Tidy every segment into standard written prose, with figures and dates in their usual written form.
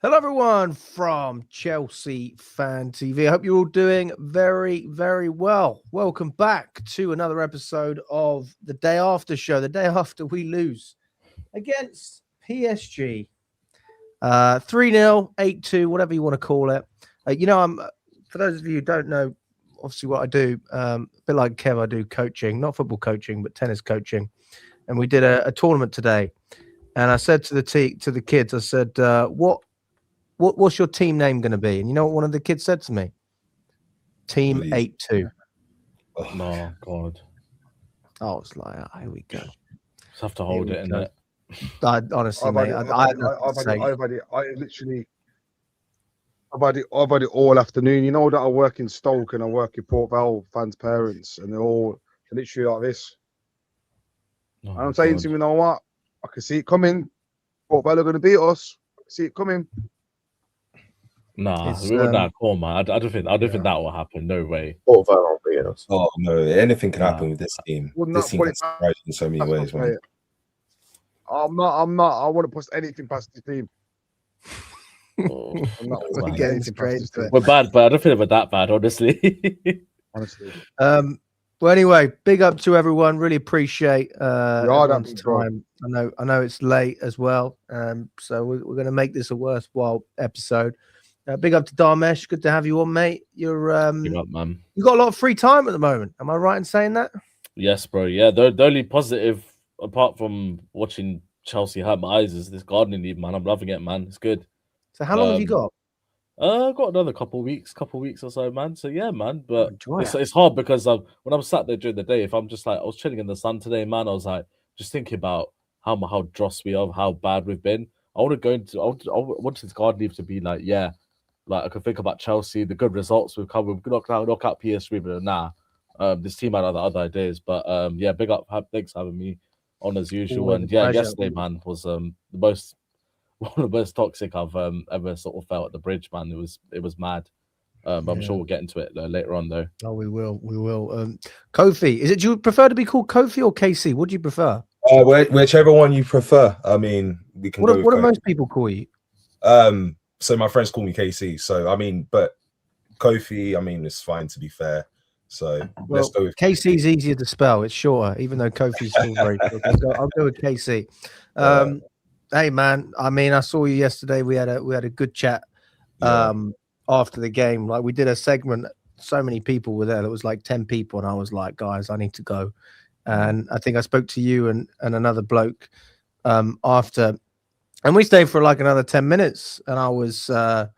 Hello, everyone from Chelsea Fan TV. I hope you're all doing very, very well. Welcome back to another episode of the day after show, the day after we lose against PSG. 3-0, 8-2, whatever you want to call it. I'm for those of you who don't know, obviously what I do, a bit like Kev, I do coaching, not football coaching, but tennis coaching. And we did a tournament today. And I said to the kids, I said, what's your team name going to be? And you know what one of the kids said to me? Team 8-2. Oh, no, God. I was like, here we go. Just have to hold it in it. Honestly, mate, I've had it all afternoon. You know that I work in Stoke and I work in Port Vale, fans' parents, and they're all literally like this. Oh, and I'm saying to them, you know what? I can see it coming. Port Vale are going to beat us. I can see it coming. Nah, we were not cool, man. I don't think that will happen. No way. Port Vale aren't beating us. Oh no, anything can happen with this team. This team can surprise in so many ways, man. I'm not. I wouldn't post anything past the team. I'm not getting straight into it. We're bad, but I don't think we're that bad, honestly. Honestly. Well, anyway, big up to everyone. Really appreciate everyone's time. I know it's late as well, so we're going to make this a worthwhile episode. Big up to Dharmesh. Good to have you on, mate. Big up, man. You got a lot of free time at the moment. Am I right in saying that? Yes, bro. Yeah, the only positive apart from watching Chelsea hurt my eyes is this gardening leave, man. I'm loving it, man. It's good. So how long have you got? I've got another couple weeks or so, man. So yeah, man. But it's hard because when I'm sat there during the day, if I'm just like I was chilling in the sun today, man, I was like just thinking about how dross we are, how bad we've been. I wanted this garden leave to be like, yeah, like I could think about Chelsea, the good results we've come. We've knock out PSG, but nah, this team had other ideas. But yeah, big up, thanks for having me on as usual. And yeah, yesterday, man, was one of the most toxic I've ever sort of felt at the bridge, man. It was mad. I'm sure we'll get into it later on, though. Oh, we will. Kofi, do you prefer to be called Kofi or KC? What do you prefer? Whichever one you prefer. I mean, we can. What do most people call you? So my friends call me KC. So I mean, but Kofi, I mean, it's fine to be fair. So let's go with KC. Is easier to spell. It's shorter, even though Kofi's still very good. I'll go with KC. Hey man, I mean, I saw you yesterday. We had a good chat after the game. Like we did a segment. So many people were there. There was like 10 people, and I was like, guys, I need to go. And I think I spoke to you and another bloke after, and we stayed for like another 10 minutes. And I was, I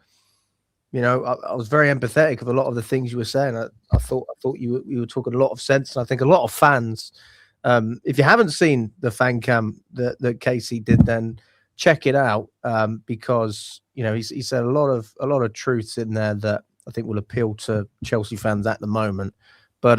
was very empathetic of a lot of the things you were saying. I thought you were talking a lot of sense, and I think a lot of fans. If you haven't seen the fan cam that Casey did, then check it out because he said a lot of truths in there that I think will appeal to Chelsea fans at the moment. But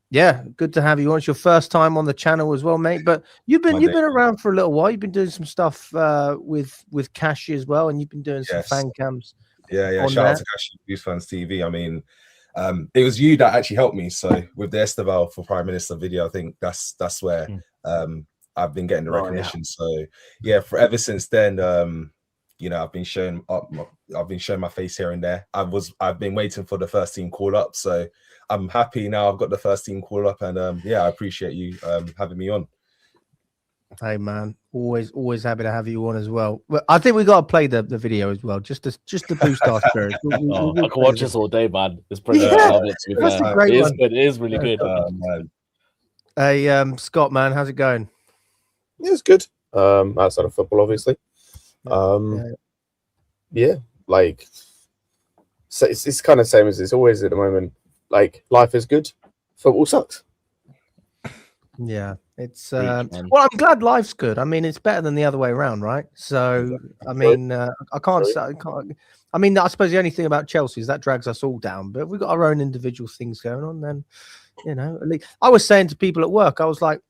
yeah, good to have you on. It's your first time on the channel as well, mate. But you've been around for a little while. You've been doing some stuff with Kashi as well, and you've been doing some fan cams. Yeah. Shout out to Kashi Youth Fans TV. I mean, it was you that actually helped me. So with the Esteval for Prime Minister video, I think that's where I've been getting the recognition. So yeah, ever since then, I've been showing my face here and there. I've been waiting for the first team call up. So I'm happy now. I've got the first team call up, and I appreciate you having me on. Hey man, always happy to have you on as well. But I think we got to play the video as well, just to boost our spirits. I can watch this all day, man. It's pretty good. It is really good. Man. Hey, Scott, man, how's it going? Yeah, it's good. Outside of football, obviously. Yeah, like so it's kind of the same as it's always at the moment. Like life is good, football sucks. Yeah, it's well, I'm glad life's good. I mean, it's better than the other way around, right? So I mean, I mean, I suppose the only thing about Chelsea is that drags us all down. But if we've got our own individual things going on, then at least I was saying to people at work, I was like,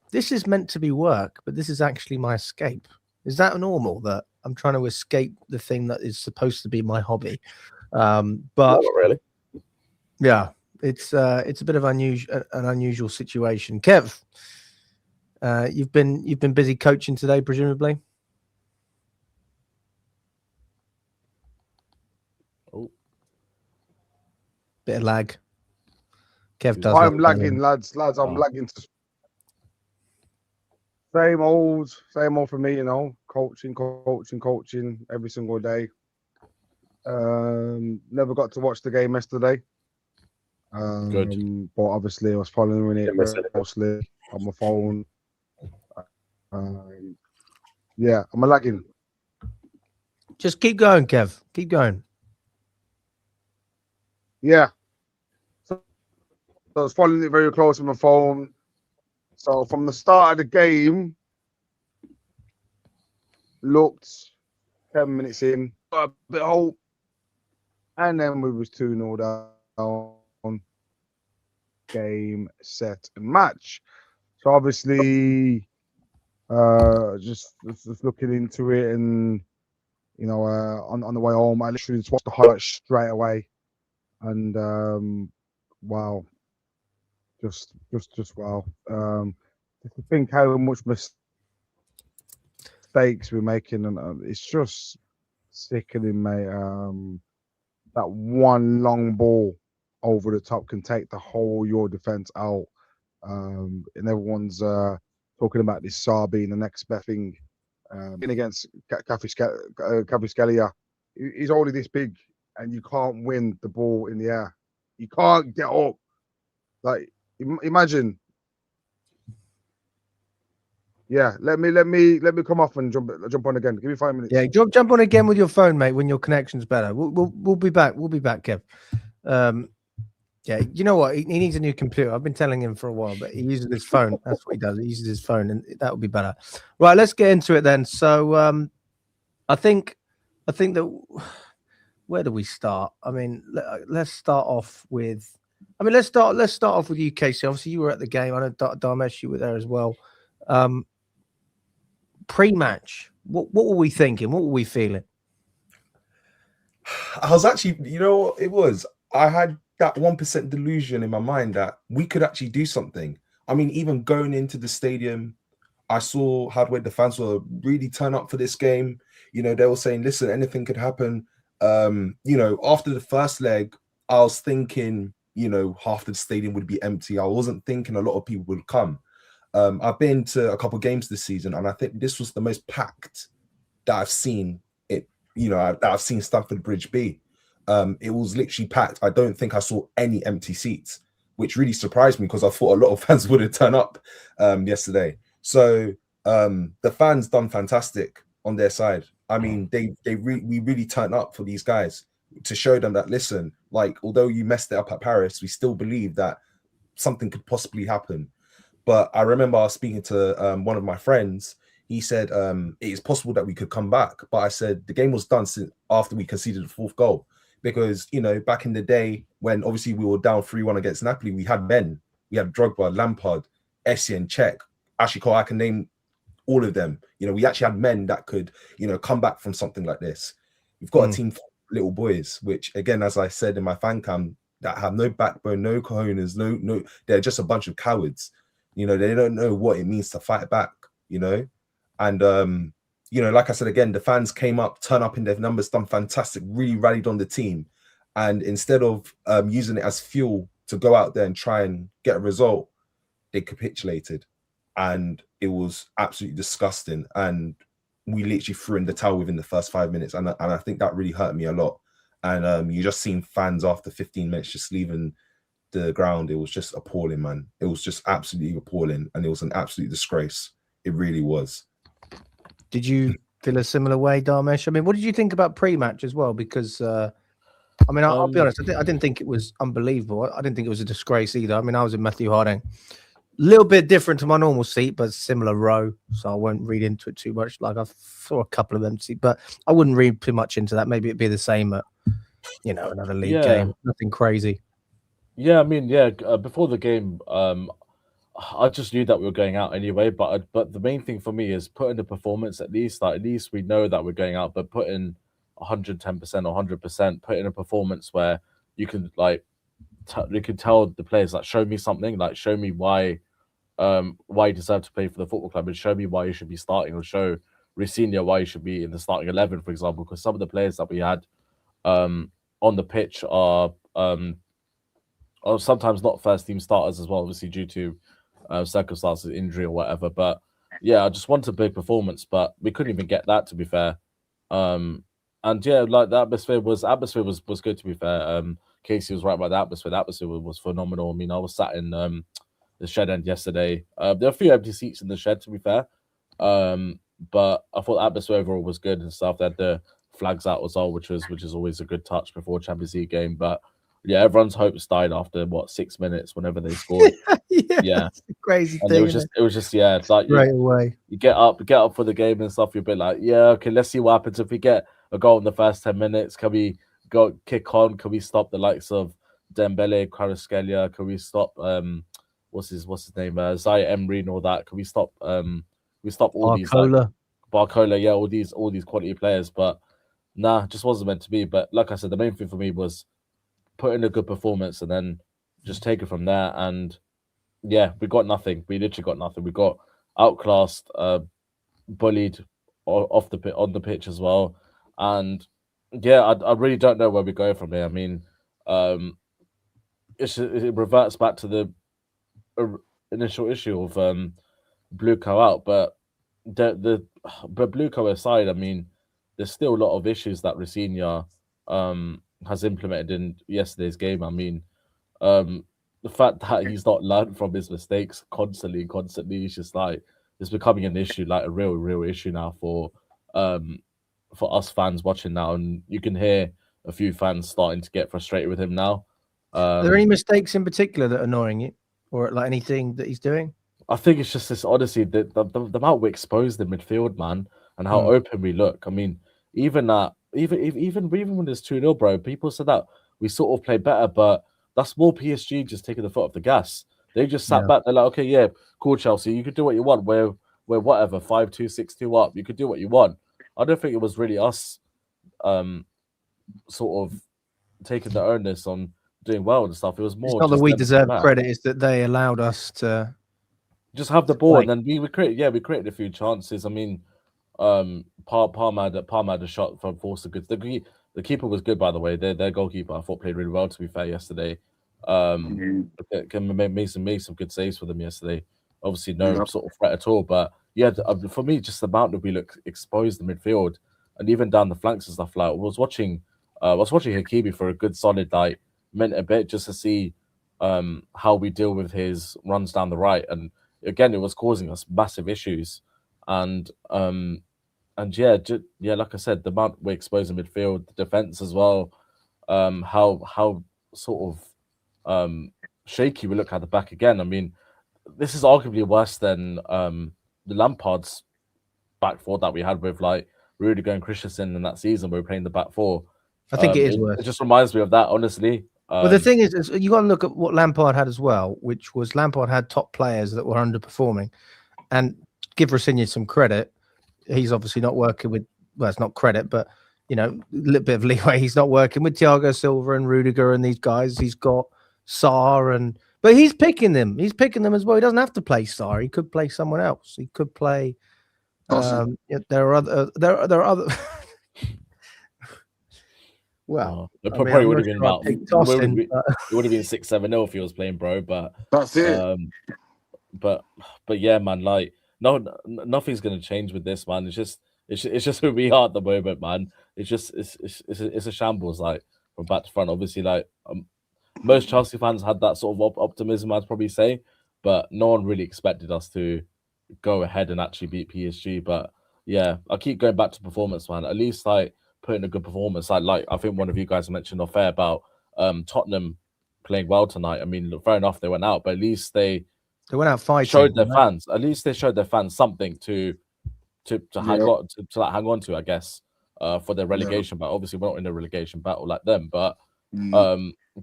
this is meant to be work, but this is actually my escape. Is that normal that I'm trying to escape the thing that is supposed to be my hobby? But not really. Yeah, it's a bit of an unusual situation. Kev, you've been busy coaching today, presumably. Bit of lag. Kev does. I'm lagging, lads. I'm lagging. Same old for me, coaching every single day. Never got to watch the game yesterday. Good. But obviously I was following it very closely on my phone. Yeah, I'm lagging. Just keep going, Kev. Keep going. Yeah. So I was following it very close on my phone. So from the start of the game, looked 10 minutes in, got a bit of hope, and then we was 2-0 down. Game, set, and match. So obviously, just looking into it, and on the way home, I literally just watched the highlights straight away, and wow, just wow. Just to think how much mistakes we're making, and it's just sickening, mate. That one long ball over the top can take the whole your defense out, and everyone's talking about this Saar being the next best thing. Against Kvaratskhelia, he's only this big, and you can't win the ball in the air. You can't get up. Like, imagine. Yeah, let me come off and jump on again. Give me 5 minutes. Yeah, jump on again with your phone, mate, when your connection's better. We'll be back. We'll be back, Kev. Yeah, you know what? He needs a new computer. I've been telling him for a while, but he uses his phone. That's what he does. He uses his phone, and that would be better. Right, let's get into it then. So, I think that where do we start? I mean, let's start off with. Let's start off with you, Casey. Obviously, you were at the game. I know Dharmesh, you were there as well. Pre-match, what were we thinking? What were we feeling? I was actually, it was. I had that 1% delusion in my mind that we could actually do something. I mean, even going into the stadium, I saw how the fans were really turn up for this game. They were saying, listen, anything could happen. After the first leg, I was thinking, half the stadium would be empty. I wasn't thinking a lot of people would come. I've been to a couple of games this season, and I think this was the most packed that I've seen it, that I've seen Stamford Bridge be. It was literally packed. I don't think I saw any empty seats, which really surprised me because I thought a lot of fans wouldn't turn up yesterday. So the fans done fantastic on their side. I mean, we really turned up for these guys to show them that, listen, like, although you messed it up at Paris, we still believe that something could possibly happen. But I remember I was speaking to one of my friends. He said it is possible that we could come back. But I said the game was done since after we conceded the fourth goal. Because, back in the day when obviously we were down 3-1 against Napoli, we had men. We had Drogba, Lampard, Essien, Cech, Ashley Cole. I can name all of them. We actually had men that could, come back from something like this. We've got a team of little boys, which, again, as I said in my fan cam, that have no backbone, no cojones, no, they're just a bunch of cowards. They don't know what it means to fight back, and, like I said, again, the fans came up, turn up in their numbers, done fantastic, really rallied on the team. And instead of using it as fuel to go out there and try and get a result, they capitulated. And it was absolutely disgusting. And we literally threw in the towel within the first 5 minutes. And I think that really hurt me a lot. And you just seen fans after 15 minutes just leaving the ground. It was just appalling, man. It was just absolutely appalling. And it was an absolute disgrace. It really was. Did you feel a similar way, Dharmesh? I mean, what did you think about pre-match as well? Because, I'll be honest, I didn't think it was unbelievable. I didn't think it was a disgrace either. I mean, I was in Matthew Harding. A little bit different to my normal seat, but similar row. So I won't read into it too much. Like, I saw a couple of empty, but I wouldn't read too much into that. Maybe it'd be the same at, another league game. Nothing crazy. Yeah, before the game, I just knew that we were going out anyway. But the main thing for me is putting the performance at least. Like, at least we know that we're going out, but putting 110% or 100%, put in a performance where you can you can tell the players, like, show me something, like, show me why you deserve to play for the football club, and show me why you should be starting, or show Ricina why you should be in the starting 11, for example. Because some of the players that we had on the pitch are or sometimes not first team starters as well, obviously due to circumstances, injury or whatever. But yeah, I just wanted a big performance, but we couldn't even get that, to be fair. And yeah, like the atmosphere was good, to be fair. Casey was right about the atmosphere. The atmosphere was phenomenal. I mean, I was sat in the shed end yesterday. There were a few empty seats in the shed, to be fair. But I thought the atmosphere overall was good and stuff. They had the flags out as well, which is always a good touch before a Champions League game. But yeah, everyone's hopes died after 6 minutes whenever they scored. Yeah, it's a crazy and thing. It was just yeah, like right away. You get up for the game and stuff. You'll be like, yeah, okay, let's see what happens if we get a goal in the first 10 minutes. Can we go kick on? Can we stop the likes of Dembele, Kvaratskhelia? Can we stop what's his name? Zaya Emery and all that? Can we stop all these Barcola, yeah, all these quality players? But nah, just wasn't meant to be. But like I said, the main thing for me was put in a good performance and then just take it from there. And yeah, we got nothing. We literally got nothing. We got outclassed, bullied on the pitch as well. And yeah, I really don't know where we go from here. I mean, it reverts back to the initial issue of Blueco out, but but Blueco aside, I mean, there's still a lot of issues that Rafinha has implemented in yesterday's game. I mean, the fact that he's not learned from his mistakes constantly, it's just like it's becoming an issue, like a real issue now for us fans watching now, and you can hear a few fans starting to get frustrated with him now. Are there any mistakes in particular that are annoying you, or like anything that he's doing? I think it's just this, honestly, the amount we exposed the midfield, man, and how open we look. I mean, even when it's 2-0, bro, people said that we sort of played better, but that's more PSG just taking the foot off the gas. They just sat back. They're like, okay, yeah, cool, Chelsea. You could do what you want. We're whatever, 5-2, 6-2 up. You could do what you want. I don't think it was really us sort of taking the onus on doing well and stuff. It was more. It's not that we deserve credit. It's that they allowed us to just have the ball, and then we created a few chances. I mean, Palmer had a shot from Forster. Good. The keeper was good, by the way. Their goalkeeper, I thought, played really well, to be fair, yesterday. Made some good saves for them yesterday. Obviously, no sort of threat at all. But yeah, for me, just the amount that we look exposed the midfield and even down the flanks and stuff. Like I was watching Hakimi for a good solid minute a bit just to see how we deal with his runs down the right, and again, it was causing us massive issues. And yeah, like I said, the amount we expose in midfield, the defense as well, how sort of shaky we look at the back again. I mean, this is arguably worse than the Lampard's back four that we had with like Rudiger and Christensen in that season where we were playing the back four. I think it is worse. It just reminds me of that, honestly. Well, the thing is you got to look at what Lampard had as well, which was Lampard had top players that were underperforming. And give Rafinha some credit, he's obviously not working with, well, it's not credit, but, you know, a little bit of leeway. He's not working with Thiago Silva and Rudiger and these guys. He's got Sarr, but he's picking them. He's picking them as well. He doesn't have to play Sarr. He could play someone else. He could play. There are other. Well, it probably would have been about. It would have been 6-7-0 if he was playing, bro. But that's it. But yeah, man. Like, nothing's gonna change with this, man. It's just who we are at the moment, man. It's a shambles, like from back to front. Obviously, like most Chelsea fans had that sort of optimism, I'd probably say, but no one really expected us to go ahead and actually beat PSG. But yeah, I keep going back to performance, man. At least like putting a good performance. Like I think one of you guys mentioned off air about Tottenham playing well tonight. I mean, fair enough, they went out, but at least they went out fighting. Showed their fans. At least they showed their fans something to hang on to, I guess, for their relegation. But obviously, we're not in a relegation battle like them. But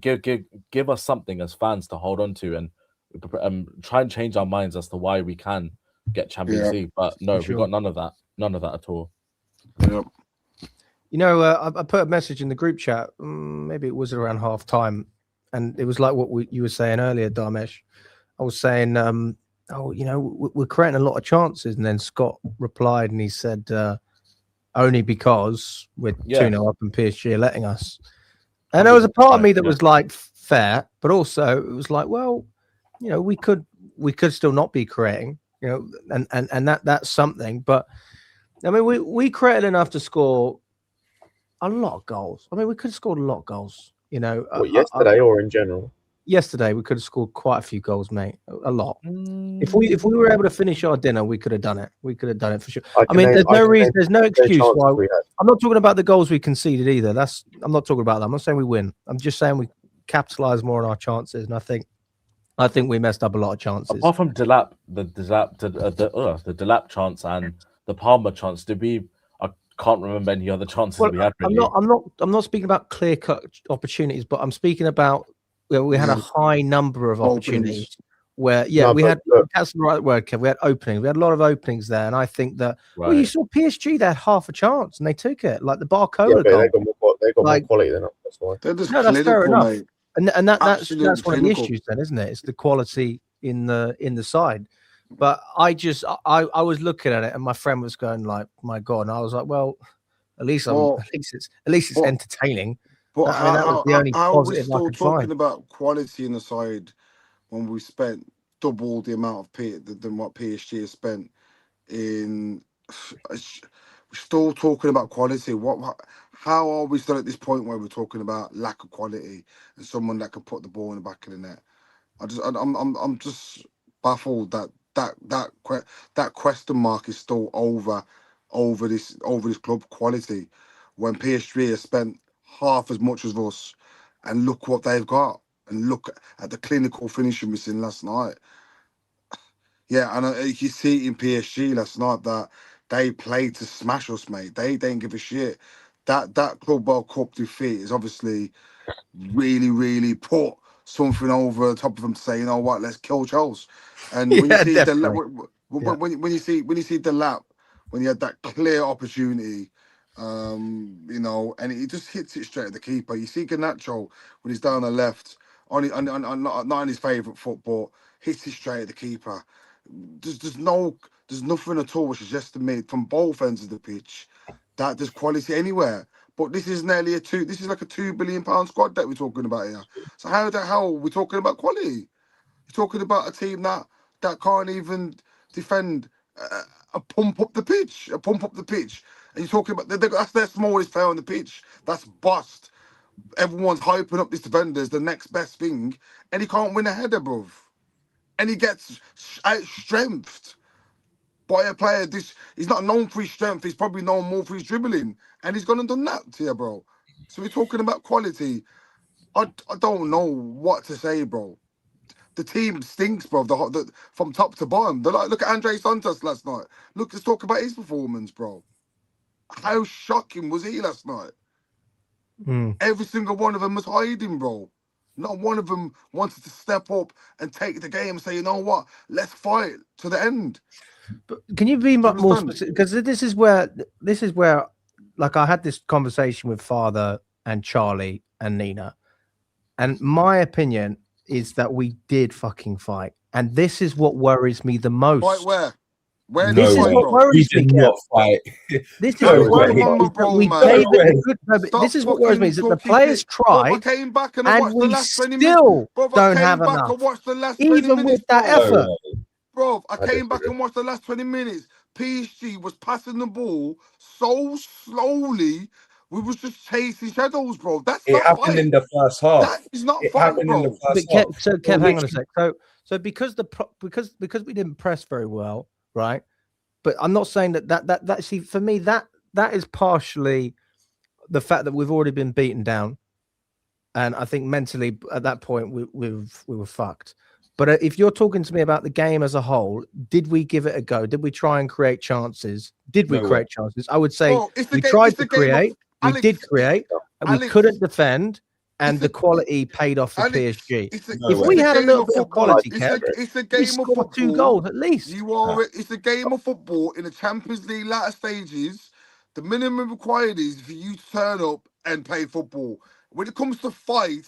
give us something as fans to hold on to and try and change our minds as to why we can get Champions League. But no, we got none of that at all. Yep. You know, I put a message in the group chat. Maybe it was around half time, and it was like what you were saying earlier, Dharmesh. I was saying, we're creating a lot of chances, and then Scott replied and he said, only because we're 2-0 up and PSG are letting us. And there was a part of me that was like, fair, but also it was like, well, you know, we could still not be creating, you know, and that's something. But I mean, we created enough to score a lot of goals. I mean, we could have scored a lot of goals, you know. Yesterday or in general? Yesterday, we could have scored quite a few goals, mate. A lot. If we were able to finish our dinner, we could have done it. We could have done it for sure. I mean, there's no reason, there's no excuse why. I'm not talking about the goals we conceded either. I'm not talking about that. I'm not saying we win. I'm just saying we capitalize more on our chances, and I think we messed up a lot of chances. Apart from the Delap chance and the Palmer chance, I can't remember any other chances we had. Really. I'm not speaking about clear-cut opportunities, but I'm speaking about we had a high number of opportunities where that's the right word, Kev. We had openings. We had a lot of openings there, and I think that well, you saw PSG, they had half a chance and they took it, like the Barcola goal. They got more quality than us. That's why. That's fair enough. Mate. And that's one of the issues then, isn't it? It's the quality in the side. But I was looking at it and my friend was going like, my God, and I was like, well, at least it's entertaining. But that was the only positive are we still I could talking find. about quality in the side when we spent double the amount of than what PSG has spent in? We're still talking about quality. How are we still at this point where we're talking about lack of quality and someone that can put the ball in the back of the net? I'm just baffled that question mark is still over this club quality when PSG has spent half as much as us, and look what they've got, and look at the clinical finishing we've seen last night. Yeah, and you see in PSG last night that they played to smash us, mate. They didn't give a shit. That Club World Cup defeat is obviously really, really put something over the top of them to say, you know what, let's kill Chelsea. And when you see when you see the lap, when you had that clear opportunity. You know, and he just hits it straight at the keeper. You see Garnacho when he's down the left, not on his favourite foot, but hits it straight at the keeper. There's nothing at all which is just made from both ends of the pitch that there's quality anywhere. But this is nearly this is like a £2 billion squad that we're talking about here. So how the hell are we talking about quality? You're talking about a team that can't even defend a pump up the pitch. And you're talking about that's their smallest player on the pitch. That's bust. Everyone's hyping up this defender as the next best thing, and he can't win a header, bruv. And he gets out-strengthed by a player. He's not known for his strength. He's probably known more for his dribbling, and he's gone and done that here, bro. So we're talking about quality. I don't know what to say, bro. The team stinks, bro. From top to bottom. Look at Andre Santos last night. Let's talk about his performance, bro. How shocking was he last night? Every single one of them was hiding, bro. Not one of them wanted to step up and take the game and say, you know what, let's fight to the end. But can you be more specific? Because this is where, like, I had this conversation with Father and Charlie and Nina, and my opinion is that we did fucking fight, and this is what worries me the most. Fight where? This is what worries me. Not fight. This is what worries me. This is what worries me is that the players tried, and we still don't have enough. Even with that effort, bro, I came back and watched the last 20 minutes. PSG was passing the ball so slowly. We was just chasing shadows, bro. It happened in the first half. That is not fight, bro. So Kev, hang on a sec. So because we didn't press very well. Right, but I'm not saying that see, for me that is partially the fact that we've already been beaten down, and I think mentally at that point we were fucked. But if you're talking to me about the game as a whole, did we give it a go? Did we try and create chances? Did we create chances? I would say we tried to create. We did create, and we couldn't defend. And the quality paid off for PSG. If we had a little bit of quality, it's a game of football. 2 goals at least. It's a game of football in the Champions League latter stages. The minimum required is for you to turn up and play football. When it comes to fight,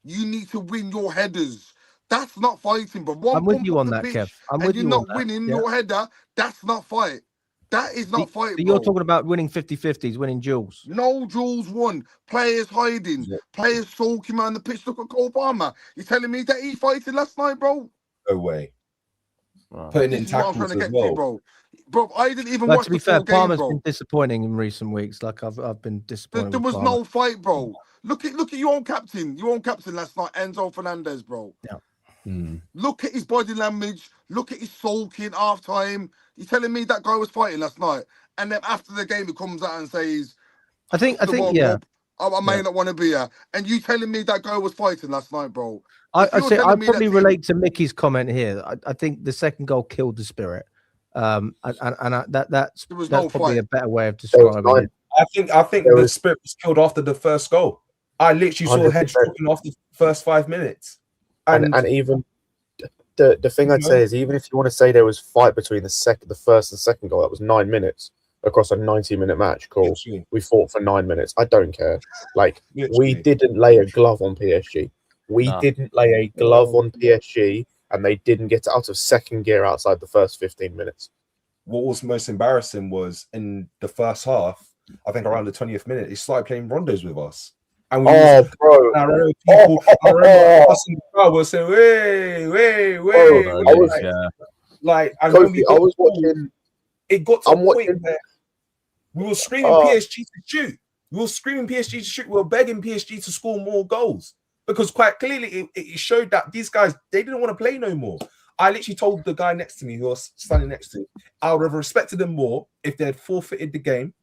you need to win your headers. That's not fighting, but I'm with you on that, Kev. I'm with you on that. You're not winning your header. That's not fight. That is not fight, So bro. you're talking about winning 50-50s, winning duels. No duels won. Players hiding. Players sulking on the pitch. Look at Cole Palmer. You telling me that he fighting last night, bro? No way. Wow. Putting This in is what I'm tackles trying to as get to, well. bro. Bro, I didn't even But watch to be the fair, full game, Palmer's bro. been disappointing in recent weeks. Like I've been disappointed. There with was Palmer. no fight, bro. Look at your own captain. Your own captain last night, Enzo Fernandez, bro. Yeah. Look at his body language. Look at his sulking half time. You telling me that guy was fighting last night? And then after the game, he comes out and says, I think World yeah. Cup, I may not want to be here. And you telling me that guy was fighting last night, bro? I'd probably relate to Mickey's comment here. I think the second goal killed the spirit. That's no probably fight. a better way of describing it. I think the spirit was killed after the first goal. I literally saw 100%. heads dropping after the first 5 minutes. And even the thing I'd say is, even if you want to say there was fight between the first and second goal, that was 9 minutes across a 90-minute match. Cool. We fought for 9 minutes. I don't care. Like, we didn't lay a glove on PSG. We didn't lay a glove on PSG, and they didn't get out of second gear outside the first 15 minutes. What was most embarrassing was in the first half, I think around the 20th minute, he started playing rondos with us. And we bro. I remember us in the crowd were saying, "Way." I was watching. It got to a point where we were screaming PSG to shoot. We were begging PSG to score more goals because quite clearly it showed that these guys, they didn't want to play no more. I literally told the guy next to me, who was standing next to me, I would have respected them more if they had forfeited the game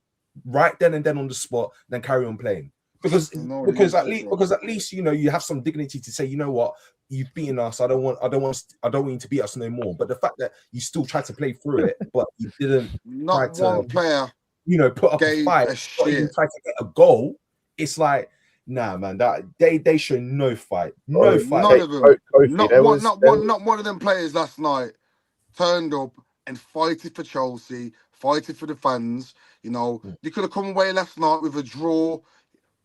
right then and then on the spot than carry on playing. Because at least you have some dignity to say, you know what, you've beaten us. I don't want you to beat us no more. But the fact that you still tried to play through it, but you didn't player, put up a fight, not even try to get a goal. It's like, nah, man, that they show no fight, no fight. None of them. Not one of them players last night turned up and fighted for Chelsea, fighted for the fans. You know, they could have come away last night with a draw.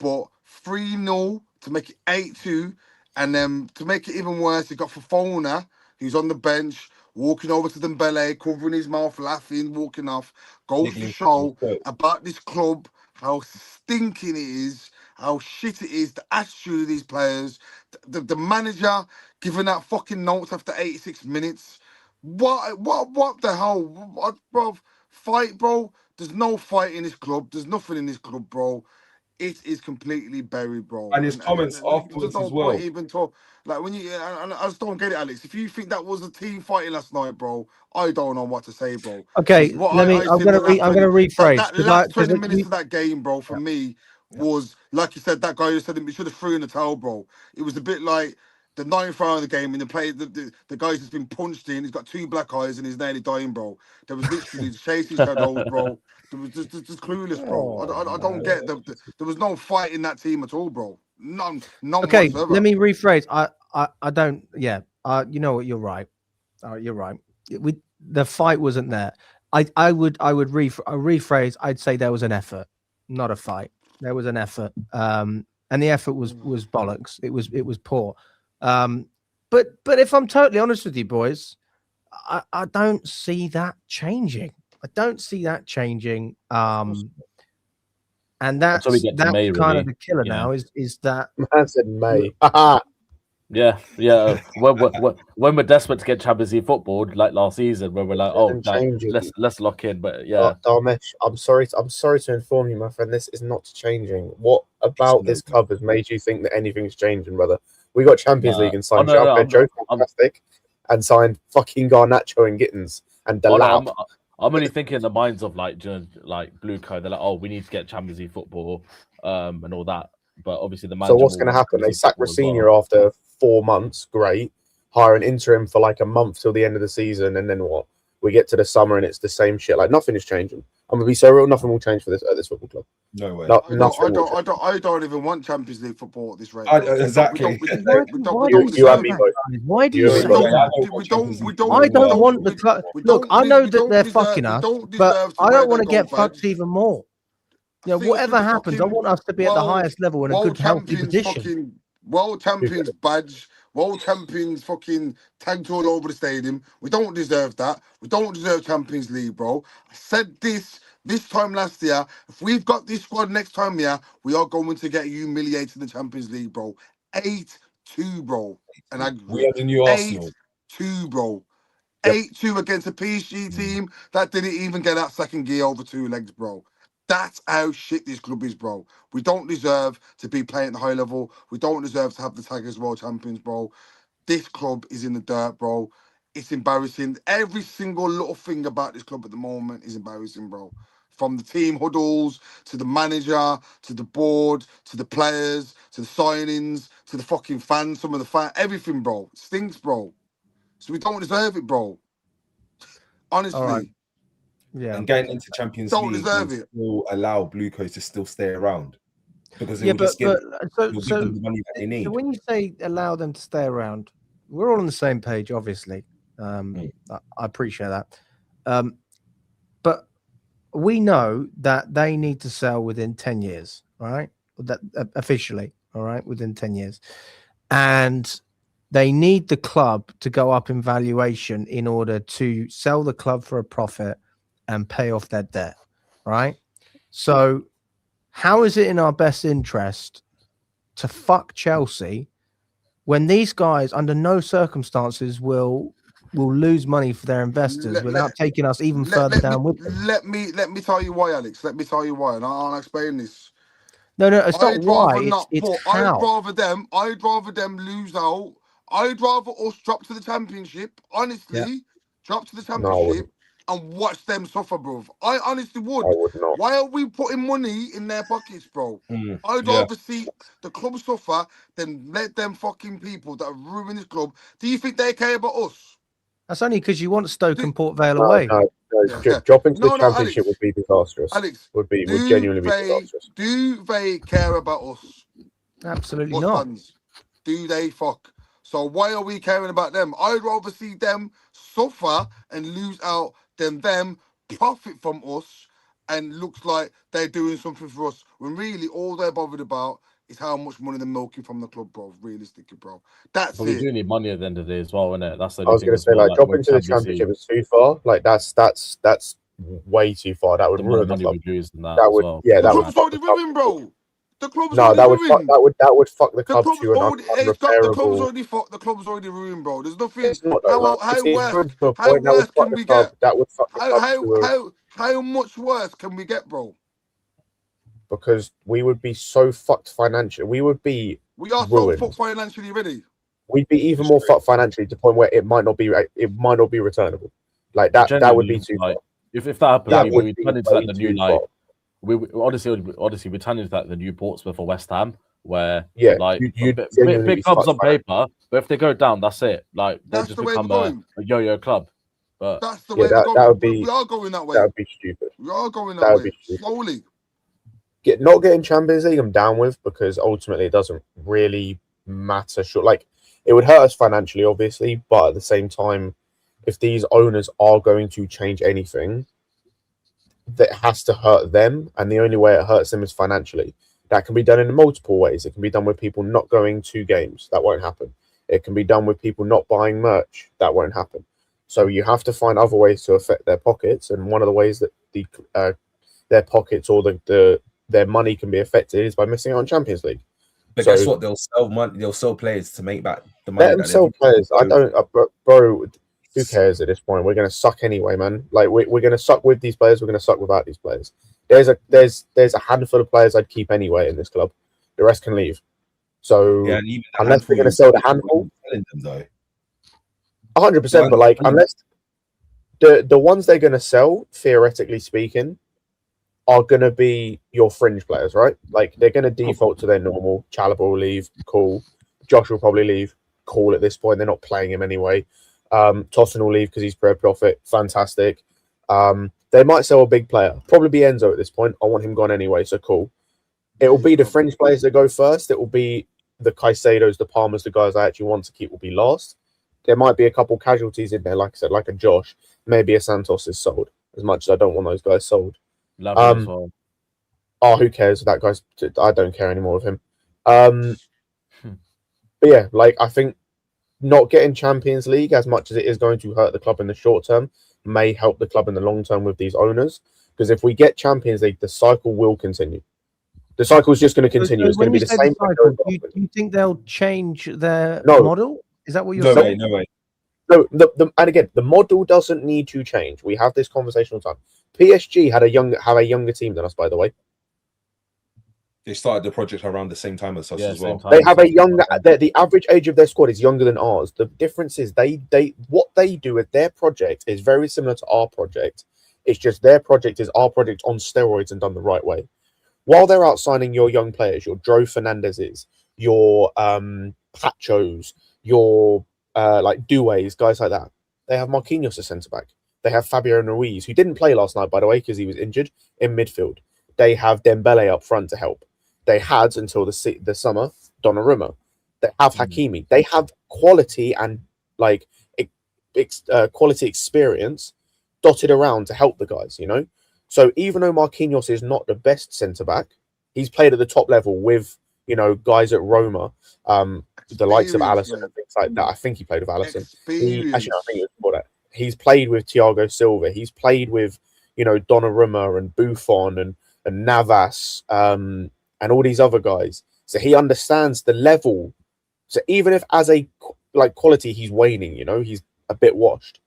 But 3-0 to make it 8-2, and then to make it even worse, he got Fofana, who's on the bench, walking over to Dembele, covering his mouth, laughing, walking off. Goes to show about this club, how stinking it is, how shit it is, the attitude of these players, the manager giving out fucking notes after 86 minutes. What the hell? Bro, fight, bro. There's no fight in this club. There's nothing in this club, bro. It is completely buried, bro. And his comments afterwards as well. Even talk like when you, and I just don't get it, Alex. If you think that was a team fighting last night, bro, I don't know what to say, bro. Okay, I'm gonna rephrase. That last 20 minutes of that game, bro, for me was like you said. That guy who said he should have threw in the towel, bro. It was a bit like the 9th round of the game, and the guy's just been punched in. He's got 2 black eyes and he's nearly dying, bro. There was literally chasing shadows, bro. It was just clueless, bro. I don't get there was no fight in that team at all, bro. None okay, whatsoever. Let me rephrase. I don't. Yeah. You know what? You're right. You're right. The fight wasn't there. I would rephrase. I'd say there was an effort, not a fight. There was an effort. And the effort was bollocks. It was poor. But if I'm totally honest with you, boys, I don't see that changing. And that's May, kind of the killer now. Is that man said May? Yeah. When we're desperate to get Champions League football, like last season, where we're like, let's lock in. But yeah, Darmesh, I'm sorry to inform you, my friend. This is not changing. What about this club has made you think that anything's changing, brother? We got Champions League and signed Joe Fantastic and signed fucking Garnacho and Gittins and Delap. I'm only thinking in the minds of like Blueco. They're like, oh, we need to get Champions League football, and all that. But obviously the manager. So what's going to happen? They sack Rosenior after 4 months. Great. Hire an interim for like a month till the end of the season, and then what? We get to the summer and it's the same shit. Like nothing is changing. I'm gonna be so real. Nothing will change for this at this football club. No way. I don't even want Champions League football at this rate. Exactly. You and me both. Why do you say that? I don't want the club. Look, I know that they're fucking us, but I don't want to get fucked even more. You know, whatever happens, I want us to be at the highest level in a good, healthy position. World champions badge World champions fucking tagged all over the stadium. We don't deserve that. We don't deserve Champions League, bro. I said this time last year. If we've got this squad next time, yeah, we are going to get humiliated in the Champions League, bro. 8-2, bro. And I We are the new Arsenal. 8-2, bro. Yep. 8-2 against a PSG team that didn't even get that second gear over 2 legs, bro. That's how shit this club is, bro. We don't deserve to be playing at the high level. We don't deserve to have the tag as world champions, bro. This club is in the dirt, bro. It's embarrassing. Every single little thing about this club at the moment is embarrassing, bro. From the team huddles, to the manager, to the board, to the players, to the signings, to the fucking fans, some of the fans, everything, bro. It stinks, bro. So we don't deserve it, bro. Honestly. All right. Yeah. And getting into Champions Don't League deserve will it. still allow Blueco to still stay around. Because it Yeah, will just give, so give them the money that they need. so when you say allow them to stay around, we're all on the same page, obviously. I appreciate that. But we know that they need to sell within 10 years, right? That officially, all right, within 10 years. And they need the club to go up in valuation in order to sell the club for a profit and pay off their debt, right? So how is it in our best interest to fuck Chelsea when these guys under no circumstances will lose money for their investors without taking us even further down with them? Let me tell you why, Alex. Let me tell you why, and I'll explain this. No, it's not why. It's how. I'd rather them lose out. I'd rather us drop to the championship. Honestly, drop to the championship and watch them suffer, bro. I honestly would. I would not. Why are we putting money in their pockets, bro? I'd rather see the club suffer than let them fucking people that have ruined this club. Do you think they care about us? That's only because you want Stoke and Port Vale away. Dropping to the championship would be disastrous. Alex, would genuinely be disastrous. Do they care about us? Absolutely not. Fans? Do they fuck? So why are we caring about them? I'd rather see them suffer and lose out than them profit from us and looks like they're doing something for us when really all they're bothered about is how much money they're milking from the club, bro. Realistically, bro. But we do need money at the end of the day as well, isn't it? That's the I was going to say, like, dropping to the championship is too far. Like, that's way too far. That would ruin the club. That would, well. yeah, the that club's already ruined, bro. The club's already ruined. That would fuck the club to an unrepairable. The club's already fucked. The club's already ruined, bro. There's nothing. It's not, how worse can we get? That would fuck the club how much worse can we get, bro? Because we would be so fucked financially. We are ruined. So fucked financially already. We'd be even more fucked financially to the point where it might not be returnable. Like that would be too far. If that happened, we turn into like the new like we honestly we turn into like the new Portsmouth or West Ham, where like big clubs on paper, but if they go down, that's it. Like they just become a yo-yo club. But that's the way we are going that way. That would be stupid. We are going that way slowly. Not getting Champions League, I'm down with, because ultimately it doesn't really matter. Like, it would hurt us financially, obviously, but at the same time, if these owners are going to change anything, that has to hurt them, and the only way it hurts them is financially. That can be done in multiple ways. It can be done with people not going to games. That won't happen. It can be done with people not buying merch. That won't happen. So you have to find other ways to affect their pockets, and one of the ways that their pockets or their money can be affected is by missing out on Champions League. But guess what? They'll sell money. They'll sell players to make back the money. Let them sell players. I don't, bro. Who cares at this point? We're gonna suck anyway, man. Like we're gonna suck with these players. We're gonna suck without these players. There's a handful of players I'd keep anyway in this club. The rest can leave. So unless we're gonna sell the handful, 100%. But like, unless the ones they're gonna sell, theoretically speaking, are going to be your fringe players, right? Like, they're going to default to their normal. Chalobah will leave, cool. Josh will probably leave, cool at this point. They're not playing him anyway. Tosin will leave because he's profit, fantastic. They might sell a big player, probably be Enzo at this point. I want him gone anyway, so cool. It will be the fringe players that go first. It will be the Caicedos, the Palmers, the guys I actually want to keep will be last. There might be a couple casualties in there, like I said, like a Josh. Maybe a Santos is sold, as much as I don't want those guys sold. Well. Oh, who cares? That guy's. I don't care anymore of him. But yeah, like I think not getting Champions League, as much as it is going to hurt the club in the short term, may help the club in the long term with these owners. Because if we get Champions League, the cycle will continue. The cycle is just going to continue. It's going to be the same. Cycle, do you think they'll change their No. model? Is that what you're saying? No way. No, and again, the model doesn't need to change. We have this conversation all the time. PSG have a younger team than us, by the way. They started the project around the same time as us as well. They have a younger. The average age of their squad is younger than ours. The difference is what they do with their project is very similar to our project. It's just their project is our project on steroids and done the right way. While they're out signing your young players, your Joe Fernandez's, your Pachos, your like Doués, guys like that, they have Marquinhos as centre back. They have Fabio Ruiz, who didn't play last night, by the way, because he was injured, in midfield. They have Dembele up front to help. They had, until the summer, Donnarumma. They have Hakimi. They have quality and like quality experience dotted around to help the guys, you know? So even though Marquinhos is not the best centre-back, he's played at the top level with, you know, guys at Roma, the likes of Alisson and things like that. I think he played with Alisson. Actually, I think it was before that. He's played with Thiago Silva. He's played with, you know, Donnarumma and Buffon and Navas and all these other guys. So he understands the level. So even if as a like quality he's waning, you know, he's a bit washed.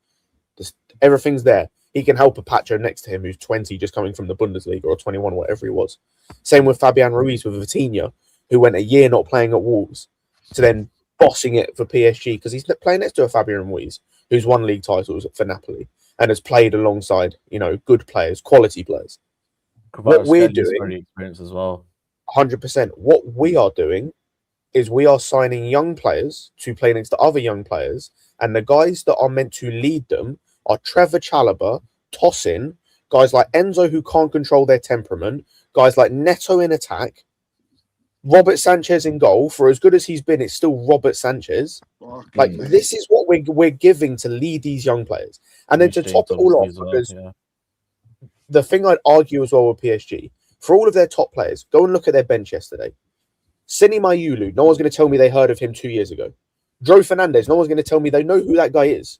Just everything's there. He can help a Pacho next to him who's 20, just coming from the Bundesliga, or 21, whatever he was. Same with Fabian Ruiz with Vitinha, who went a year not playing at Wolves to then bossing it for PSG because he's playing next to a Fabian Ruiz who's won league titles for Napoli and has played alongside, you know, good players, quality players. What we're doing, experience as well. 100%. What we are doing is we are signing young players to play next to other young players, and the guys that are meant to lead them are Trevor Chalobah, Tosin, guys like Enzo who can't control their temperament, guys like Neto in attack, Robert Sanchez in goal. For as good as he's been, it's still Robert Sanchez. Like, this is what we're giving to lead these young players. And then to top it all off, because the thing I'd argue as well with PSG, for all of their top players, go and look at their bench yesterday. Sini Mayulu, no one's going to tell me they heard of him 2 years ago. Joe Fernandez, no one's going to tell me they know who that guy is.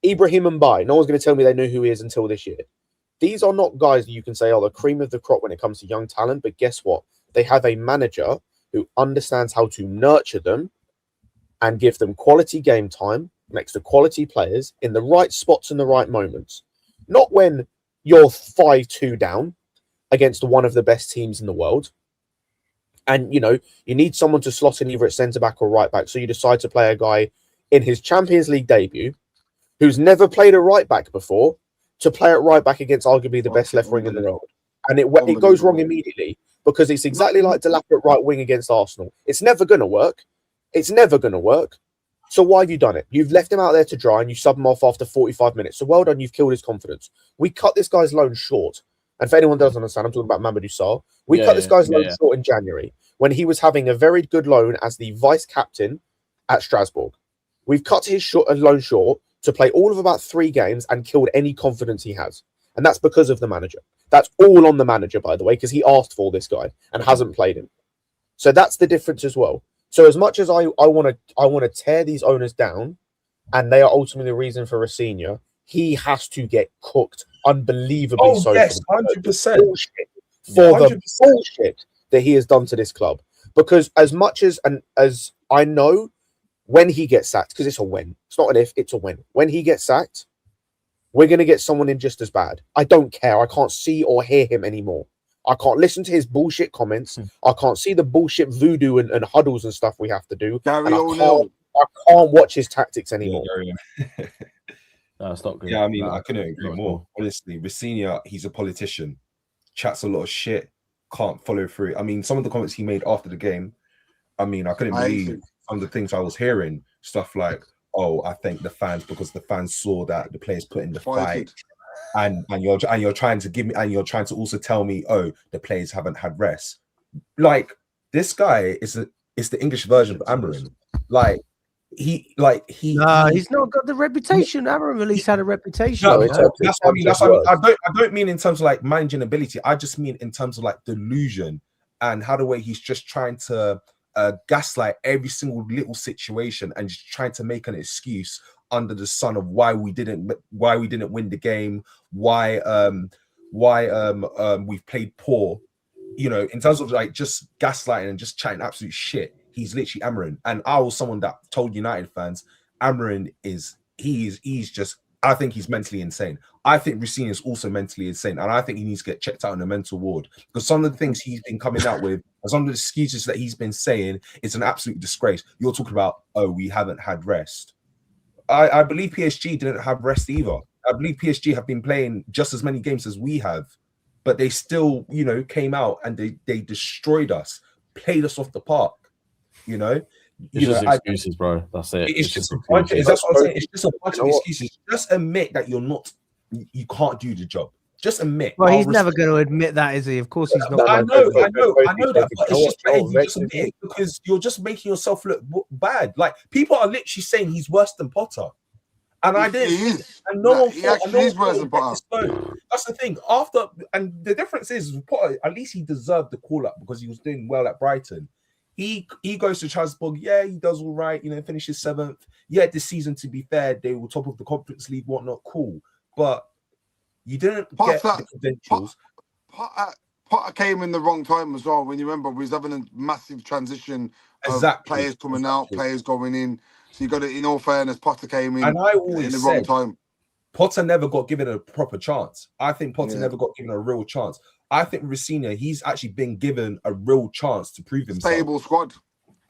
Ibrahim Mbaye, no one's going to tell me they know who he is until this year. These are not guys that you can say are the cream of the crop when it comes to young talent, but guess what? They have a manager who understands how to nurture them and give them quality game time next to quality players in the right spots and the right moments. Not when you're 5-2 down against one of the best teams in the world. And, you know, you need someone to slot in either at centre-back or right-back. So you decide to play a guy in his Champions League debut who's never played a right-back before to play at right-back against arguably the best left wing in the world. And it goes wrong immediately because it's exactly like Delap at right wing against Arsenal. It's never going to work. It's never going to work. So why have you done it? You've left him out there to dry and you sub him off after 45 minutes. So well done, you've killed his confidence. We cut this guy's loan short. And if anyone doesn't understand, I'm talking about Mamadou Sarr. We cut this guy's loan short in January when he was having a very good loan as the vice captain at Strasbourg. We've cut his loan short to play all of about 3 games and killed any confidence he has. And that's because of the manager. That's all on the manager, by the way, because he asked for this guy and hasn't played him. So that's the difference as well. So as much as I want to tear these owners down, and they are ultimately the reason for Rafinha, he has to get cooked unbelievably. Oh, yes, 100%. For the bullshit that he has done to this club. Because as much as I know, when he gets sacked, because it's a when, it's not an if, it's a when. When he gets sacked, we're going to get someone in just as bad. I don't care. I can't see or hear him anymore. I can't listen to his bullshit comments. I can't see the bullshit voodoo and huddles and stuff we have to do. I can't watch his tactics anymore. No, it's not good. Yeah, I mean, I couldn't agree more. Honestly, Rafinha, he's a politician. Chats a lot of shit. Can't follow through. I mean, some of the comments he made after the game, I mean, I couldn't believe some of the things I was hearing. Stuff like, oh, I thank the fans because the fans saw that the players put in the fight. And you're trying to give me, and you're trying to also tell me, oh, the players haven't had rest. Like, this guy is the English version of Amarin. He's not got the reputation. Amarin at least had a reputation. No, that's what I mean. I don't mean in terms of like managing ability. I just mean in terms of like delusion and how the way he's just trying to gaslight every single little situation and just trying to make an excuse under the sun of why we didn't win the game, why we've played poor, you know, in terms of like just gaslighting and just chatting absolute shit. He's literally Amarin, and I was someone that told United fans Amarin he's just, I think he's mentally insane. I think Rossini is also mentally insane, and I think he needs to get checked out in a mental ward, because some of the things he's been coming out with and some of the excuses that he's been saying, it's an absolute disgrace. You're talking about, oh, we haven't had rest. I believe PSG didn't have rest either. I believe PSG have been playing just as many games as we have, but they still, you know, came out and they destroyed us, played us off the park, you know. It's just excuses, bro. That's it. It's just a bunch of, that's what I'm saying. It's just a bunch of excuses. Just admit that you can't do the job. Just admit. Well, he's never going to admit that, is he? Of course he's not. I know that, but it's just better you just admit it, because you're just making yourself look bad. Like, people are literally saying he's worse than Potter. And I didn't. And no one thought. He is worse than Potter. That's the thing. And the difference is, Potter, at least he deserved the call up because he was doing well at Brighton. He goes to Strasbourg. Yeah, he does all right. You know, finishes 7th. Yeah, this season, to be fair, they were top of the Conference League, whatnot. Cool, but you didn't get the credentials. Potter came in the wrong time as well. When you remember, we was having a massive transition of players coming out, players going in. So you got to, in all fairness, Potter came in, and I always in the wrong time. Potter never got given a proper chance. I think Potter never got given a real chance. I think Rossini, he's actually been given a real chance to prove himself. Stable squad.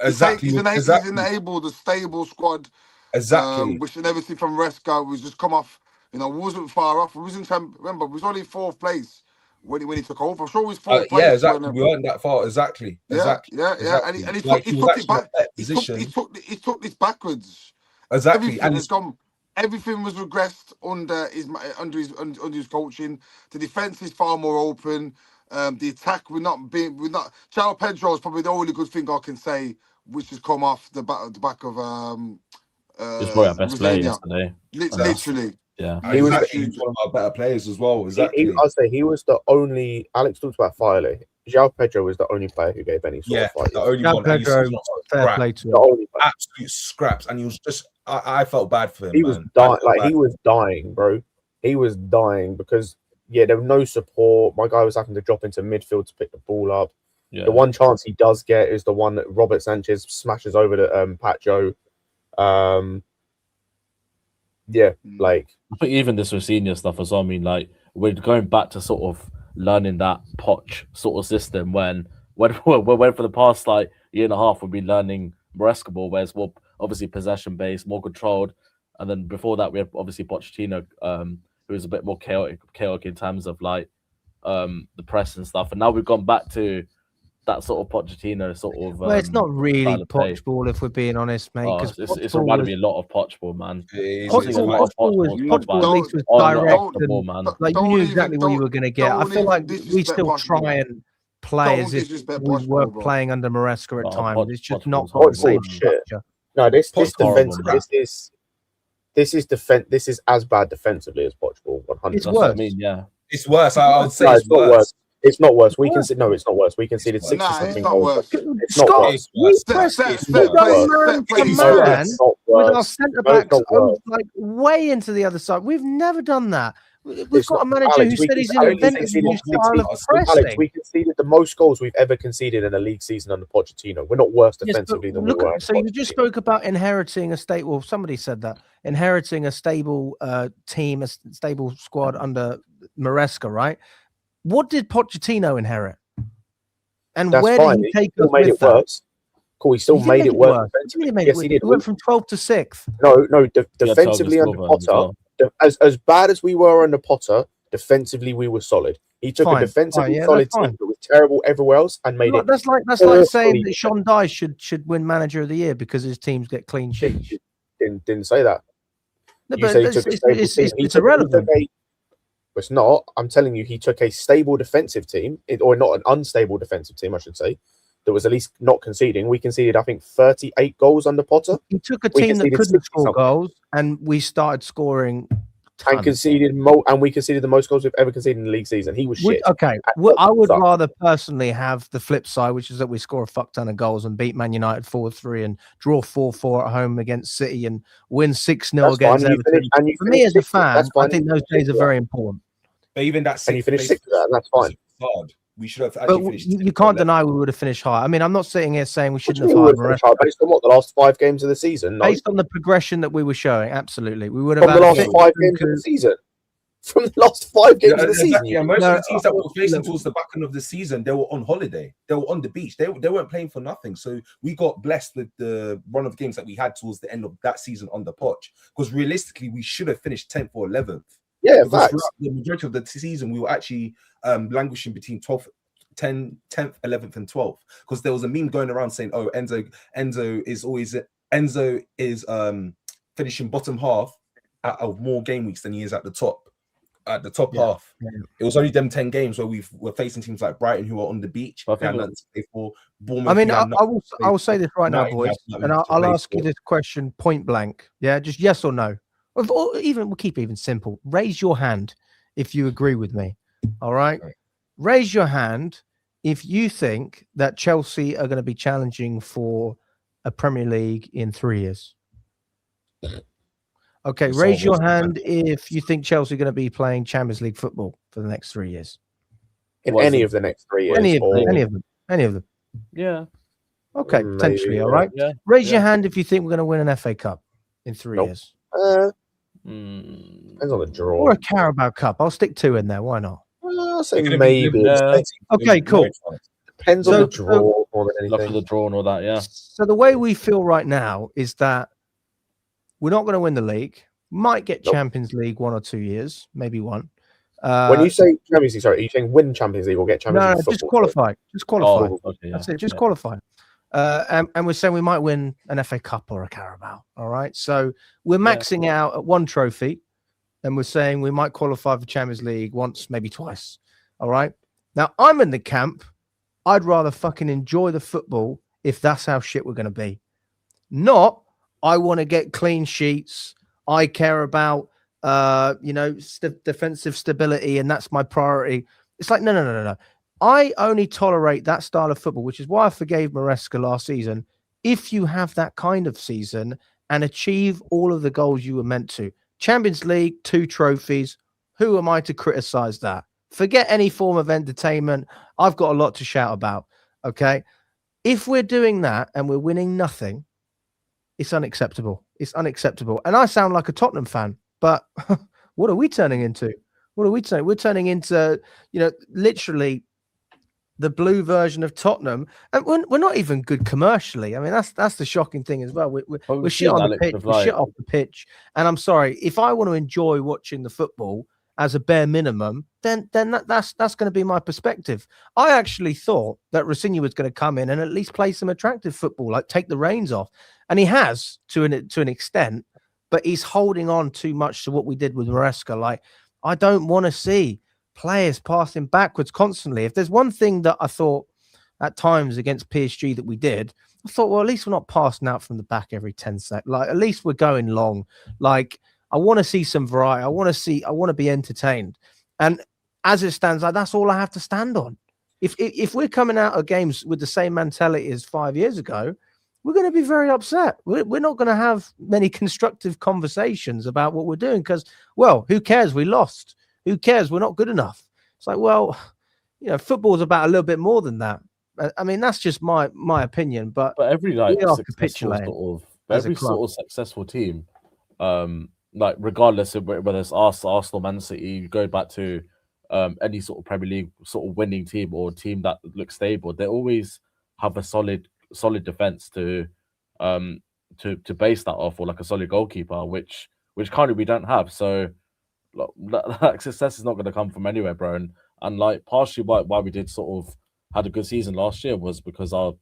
Exactly. He's enabled the stable squad. Exactly. Which you never see from Resca. Was just come off. You know, wasn't far off. We wasn't. Remember, we was only 4th place when he took over. I'm sure he was 4th place. Yeah, exactly. We weren't that far. Exactly. Yeah. And he took it back. He took this backwards. Exactly. Everything has gone. Everything was regressed under his coaching. The defense is far more open. The attack, we're not. João Pedro is probably the only good thing I can say, which has come off the back of. It's probably our best player yesterday. Literally. Yeah, he was actually one of our better players as well. Exactly. I'd say he was the only. Alex talked about Filey. João Pedro was the only player who gave any sort of fight. The only one. Pedro, fair play to him. Absolute scraps, and he was just. I felt bad for him. He was dying. He was dying, bro. He was dying because there was no support. My guy was having to drop into midfield to pick the ball up. Yeah. The one chance he does get is the one that Robert Sanchez smashes over to Pacho. Like I think even this with senior stuff as well. I mean, like, we're going back to sort of learning that Poch sort of system when for the past like year and a half we've been learning Maresca ball, where it's more obviously possession based, more controlled, and then before that we had obviously Pochettino, who was a bit more chaotic in terms of like the press and stuff, and now we've gone back to that sort of Pochettino sort of. Well, it's not really Poch ball, if we're being honest, mate. Because it's reminded me a lot of Poch ball, man. Poch ball at least was direct, and like you knew exactly what you were going to get. I feel like we still try and play as if we were playing under Maresca at times. It's just not the same structure. No, this defensive. This is as bad defensively as Poch ball. 100%. It's worse. I mean, yeah, it's worse. I would say it's worse. It's not worse. We can see. No, it's not worse. We conceded 60-something goals. It's not worse. We pressed man with our centre backs like way into the other side. We've never done that. We've got a manager who said he's invented a new style of pressing. Alex, we conceded the most goals we've ever conceded in a league season under Pochettino. We're not worse defensively than we were. So you just spoke about inheriting a state. Well, somebody said that inheriting a stable team, a stable squad under Maresca, right? What did Pochettino inherit? And where did he take us with that? Cool, he still made it work. Yes, he did. We went from 12th to 6th. No, defensively under Potter, as bad as we were under Potter, defensively we were solid. He took a defensively solid team that was terrible everywhere else and made it. That's like saying that Sean Dyche should win Manager of the Year because his teams get clean sheets. Didn't say that. No, but it's irrelevant. It's not. I'm telling you, he took a stable defensive team, or not an unstable defensive team, I should say, that was at least not conceding. We conceded, I think, 38 goals under Potter. He took a team that couldn't score goals, and we started scoring and conceded and we conceded the most goals we've ever conceded in the league season. He was shit. Okay, I would rather personally have the flip side, which is that we score a fuck ton of goals and beat Man United 4-3 and draw 4-4 at home against City and win 6-0 against Everton. For me as a fan, I think those days are very important. But even that, and you finished sixth, that's fine. We should have actually finished. You can't deny we would have finished high. I mean, I'm not sitting here saying we shouldn't have hired based on what, the last 5 games of the season. Based on the progression that we were showing, absolutely, we would have. From the last 5 games of the season. From the last 5 games of the season. Yeah, most of the teams that were facing towards the back end of the season, they were on holiday. They were on the beach. They weren't playing for nothing. So we got blessed with the run of games that we had towards the end of that season on the pitch. Because realistically, we should have finished 10th or 11th. Yeah, facts. The majority of the season, we were actually languishing between 10th, 11th, and 12th. Because there was a meme going around saying, "Oh, Enzo is finishing bottom half out of more game weeks than he is at the top." At the top half, it was only them 10 games where we're facing teams like Brighton who are on the beach. I mean, I will say this right now, boys, and I'll ask you this question point blank. Yeah, just yes or no. Or even we'll keep it even simple. Raise your hand if you agree with me. All right. Raise your hand if you think that Chelsea are going to be challenging for a Premier League in 3 years. Okay, raise your hand if you think Chelsea are going to be playing Champions League football for the next 3 years. In any of the next 3 years? Any of them. Yeah. Okay, maybe, potentially, all right. Yeah. Raise your hand if you think we're going to win an FA Cup in 3 years. Depends on the draw. Or a Carabao Cup. I'll stick 2 in there. Why not? I'll say maybe. Okay, cool. Depends on the draw more than anything. Luck of the draw and all that, yeah. So the way we feel right now is that we're not going to win the league. Might get Champions League 1 or 2 years, maybe one. When you say Champions League, sorry, are you saying win Champions League or get Champions League? No, just qualify. Just qualify. Oh, okay, That's it. Just qualify. And we're saying we might win an FA Cup or a Carabao. All right. So we're maxing out at 1 trophy, and we're saying we might qualify for Champions League once, maybe twice. All right. Now I'm in the camp. I'd rather fucking enjoy the football if that's how shit we're going to be. Not I want to get clean sheets. I care about defensive stability, and that's my priority. It's like no. I only tolerate that style of football, which is why I forgave Maresca last season. If you have that kind of season and achieve all of the goals you were meant to, Champions League, 2 trophies, who am I to criticize that? Forget any form of entertainment. I've got a lot to shout about. Okay. If we're doing that and we're winning nothing, it's unacceptable. It's unacceptable. And I sound like a Tottenham fan, but what are we turning into? What are we turning? We're turning into, literally the blue version of Tottenham. And we're not even good commercially. I mean, that's the shocking thing as well. We're shit on the pitch. We're shit off the pitch. And I'm sorry, if I want to enjoy watching the football as a bare minimum, then that's going to be my perspective. I actually thought that Rosinha was going to come in and at least play some attractive football, like take the reins off. And he has to an extent, but he's holding on too much to what we did with Maresca. Like, I don't want to see players passing backwards constantly. If there's one thing that I thought at times against PSG that we did, I thought, well, at least we're not passing out from the back every 10 seconds. Like, at least we're going long. Like, I want to see some variety. I want to be entertained. And as it stands, that's all I have to stand on. If we're coming out of games with the same mentality as 5 years ago, we're going to be very upset. We're not going to have many constructive conversations about what we're doing because, well, who cares? We lost. Who cares? We're not good enough. It's like, well, football's about a little bit more than that. I mean, that's just my opinion. But every successful successful team, like regardless of whether it's Arsenal, Man City, you go back to any sort of Premier League sort of winning team or team that looks stable, they always have a solid defense to base that off, or like a solid goalkeeper, which kind of we don't have. So that success is not going to come from anywhere, bro. And like partially why we did sort of had a good season last year was because our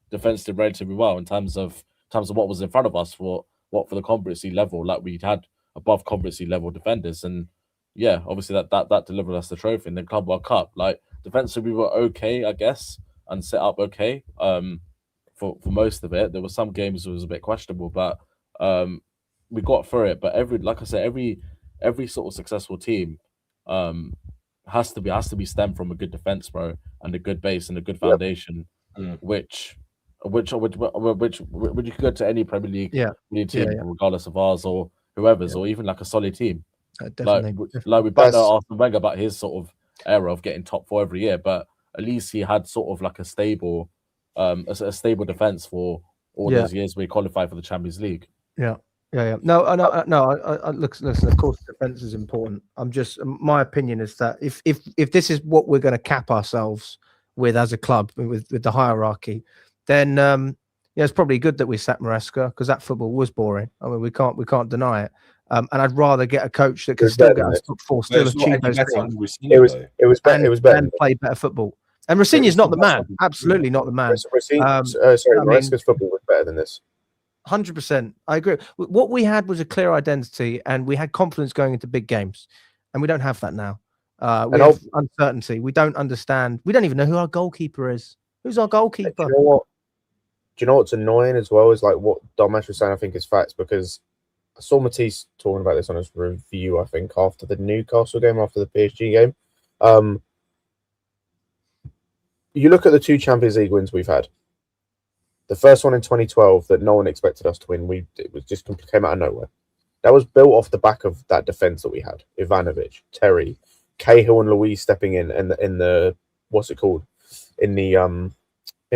defense did relatively well in terms of what was in front of us for the competency level. Like we had above competency level defenders, and yeah, obviously that delivered us the trophy. And then Club World Cup, like defensively we were okay, I guess, and set up okay. For most of it, there were some games it was a bit questionable, but we got through it. But every every sort of successful team has to be stemmed from a good defense, bro, and a good base and a good foundation, which you could go to any Premier League team, regardless of ours or whoever's, or even like a solid team. Like we both know Arsene Wenger about his sort of era of getting top 4 every year, but at least he had sort of like a stable defense for all those years where he qualified for the Champions League. No. Listen. Of course, defense is important. My opinion is that if this is what we're going to cap ourselves with as a club, with the hierarchy, then it's probably good that we sacked Maresca, because that football was boring. I mean, we can't deny it. And I'd rather get a coach that can still get us top 4, still achieve those things. It was better, and play better football. And Rossini's not the man. Absolutely not the man. Maresca's football was better than this. 100%. I agree. What we had was a clear identity, and we had confidence going into big games, and we don't have that now. We have uncertainty. We don't understand. We don't even know who our goalkeeper is. Who's our goalkeeper? Do you know what's annoying as well is like what Domash was saying? I think is facts, because I saw Matisse talking about this on his review. I think after the Newcastle game, after the PSG game. You look at the 2 Champions League wins we've had. The first one in 2012 that no one expected us to win, it was just came out of nowhere. That was built off the back of that defense that we had: Ivanovic, Terry, Cahill, and Luiz stepping in the what's it called in the